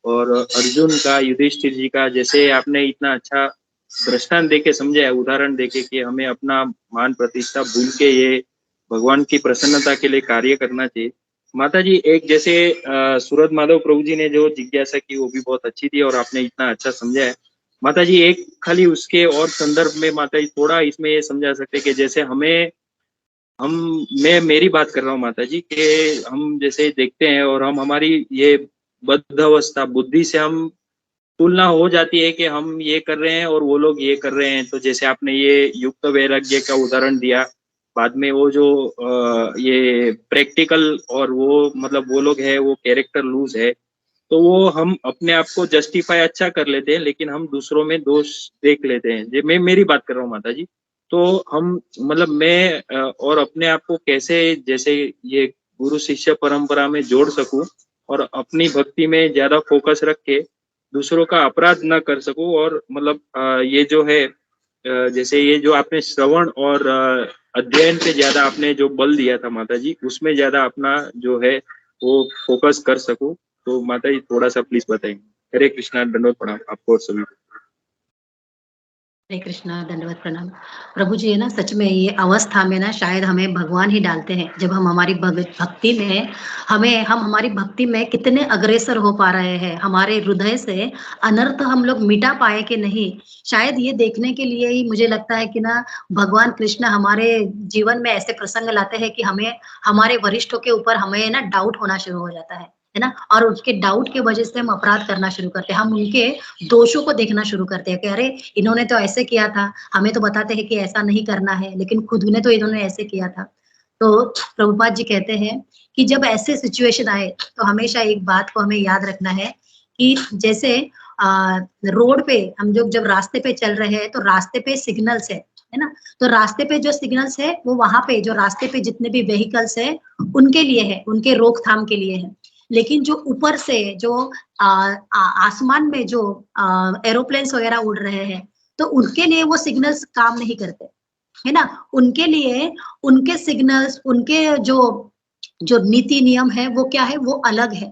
और अर्जुन का, युधिष्ठिर जी का, जैसे आपने इतना अच्छा दृष्टांत देके समझाया, उदाहरण देके कि हमें अपना मान प्रतिष्ठा भूल के ये भगवान की प्रसन्नता के लिए कार्य करना चाहिए। माता जी एक जैसे सूरज माधव प्रभु जी ने जो जिज्ञासा की वो भी बहुत अच्छी थी और आपने इतना अच्छा समझा है माता जी। एक खाली उसके और संदर्भ में माता जी थोड़ा इसमें ये समझा सकते हैं कि जैसे हम मैं मेरी बात कर रहा हूँ माता जी कि हम जैसे देखते हैं और हम हमारी ये बद्ध अवस्था बुद्धि से हम तुलना हो जाती है कि हम ये कर रहे हैं और वो लोग ये कर रहे हैं। तो जैसे आपने ये युक्त वैराग्य का उदाहरण दिया, बाद में वो जो ये प्रैक्टिकल और वो मतलब वो लोग है वो कैरेक्टर लूज है, तो वो हम अपने आप को जस्टिफाई अच्छा कर लेते हैं लेकिन हम दूसरों में दोष देख लेते हैं। मैं मेरी बात कर रहा हूँ माता जी। तो हम मतलब मैं और अपने आप को कैसे जैसे ये गुरु शिष्य परंपरा में जोड़ सकूं और अपनी भक्ति में ज्यादा फोकस रख के दूसरों का अपराध न कर सकूं और मतलब ये जो है जैसे ये जो आपने श्रवण और अध्ययन पे ज्यादा आपने जो बल दिया था माता जी उसमें ज्यादा अपना जो है वो फोकस कर सकूं। तो माता जी थोड़ा सा प्लीज बताएंगे। हरे कृष्णा, दंडवत प्रणाम आपको और सभी को। हरे कृष्णा, दंडवत प्रणाम। प्रभु जी है ना, सच में ये अवस्था में ना शायद हमें भगवान ही डालते हैं जब हम हमारी भक्ति में हम हमारी भक्ति में कितने अग्रसर हो पा रहे हैं, हमारे हृदय से अनर्थ हम लोग मिटा पाए कि नहीं। शायद ये देखने के लिए ही मुझे लगता है कि ना भगवान कृष्ण हमारे जीवन में ऐसे प्रसंग लाते हैं कि हमें हमारे वरिष्ठों के ऊपर हमें ना डाउट होना शुरू हो जाता है ना, और उसके डाउट की वजह से हम अपराध करना शुरू करते हैं, हम उनके दोषों को देखना शुरू करते हैं कि अरे इन्होंने तो ऐसे किया था, हमें तो बताते हैं कि ऐसा नहीं करना है लेकिन खुद ने तो इन्होंने ऐसे किया था। तो प्रभुपाद जी कहते हैं कि जब ऐसे सिचुएशन आए तो हमेशा एक बात को हमें याद रखना है कि जैसे रोड पे हम जब रास्ते पे चल रहे हैं तो रास्ते पे सिग्नल्स है ना, तो रास्ते पे जो सिग्नल्स है वो वहां पे जो रास्ते पे जितने भी व्हीकल्स है उनके लिए है, उनके रोकथाम के लिए है। लेकिन जो ऊपर से जो आसमान में जो एरोप्लेन्स वगैरह उड़ रहे हैं तो उनके लिए वो सिग्नल्स काम नहीं करते, है ना। उनके लिए उनके सिग्नल्स, उनके जो जो नीति नियम है वो क्या है, वो अलग है।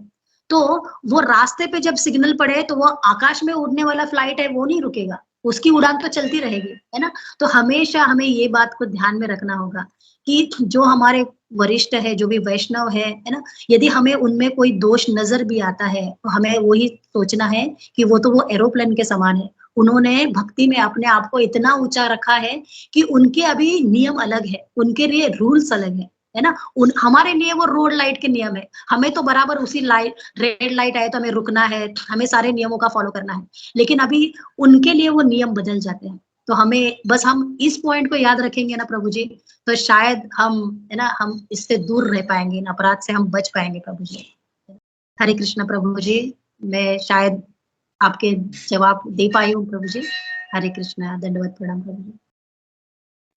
तो वो रास्ते पे जब सिग्नल पड़े तो वो आकाश में उड़ने वाला फ्लाइट है वो नहीं रुकेगा, उसकी उड़ान तो चलती रहेगी, है ना। तो हमेशा हमें ये बात को ध्यान में रखना होगा कि जो हमारे वरिष्ठ है, जो भी वैष्णव है ना, यदि हमें उनमें कोई दोष नजर भी आता है तो हमें वही सोचना है कि वो एरोप्लेन के समान है। उन्होंने भक्ति में अपने आप को इतना ऊंचा रखा है कि उनके अभी नियम अलग है, उनके लिए रूल्स अलग है ना। हमारे लिए वो रोड लाइट के नियम है, हमें तो बराबर उसी लाइट, रेड लाइट आए तो हमें रुकना है, हमें सारे नियमों का फॉलो करना है। लेकिन अभी उनके लिए वो नियम बदल जाते हैं। तो हमें बस हम इस पॉइंट को याद रखेंगे ना प्रभु जी, तो शायद हम है ना हम इससे दूर रह पाएंगे, इन अपराध से हम बच पाएंगे प्रभु जी। हरे कृष्ण प्रभु जी, मैं शायद आपके जवाब दे पाई हूँ प्रभु जी। हरे कृष्णा, दंडवत प्रणाम प्रभु जी।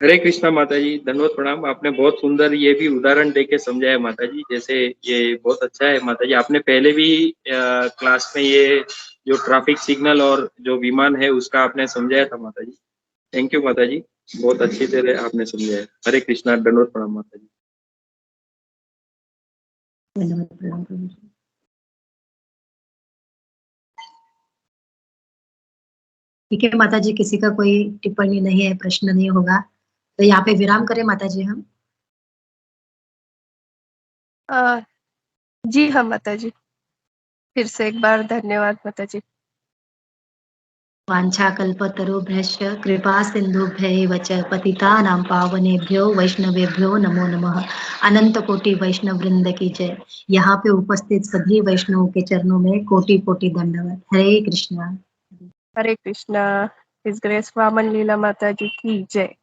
हरे कृष्णा माता जी, दंडवत प्रणाम। आपने बहुत सुंदर ये भी उदाहरण देके समझाया माता जी, जैसे ये बहुत अच्छा है माता जी। आपने पहले भी क्लास में ये जो ट्रैफिक सिग्नल और जो विमान है उसका आपने समझाया था माता जी। थैंक यू माता जी, बहुत अच्छी तरह आपने समझाया। हरे कृष्णा, दंडवत प्रणाम माता जी। धन्यवाद प्रणाम प्रभु जी। ठीक है माता जी, किसी का कोई टिप्पणी नहीं है, प्रश्न नहीं होगा तो यहाँ पे विराम करें माता जी हम। जी हाँ माता जी, फिर से एक बार धन्यवाद माता जी। वाञ्छाकल्पतरुभ्यश्च कृपा सिन्धुभ्यैव च पतितानां पावनेभ्यो वैष्णवेभ्यो नमो नमः। अनंत कोटि वैष्णव वृंद की जय। यहाँ पे उपस्थित सभी वैष्णवों के चरणों में कोटि कोटि दंडवत। हरे कृष्णा। हरे कृष्णा। इस ग्रेस वामन लीला माता जी की जय।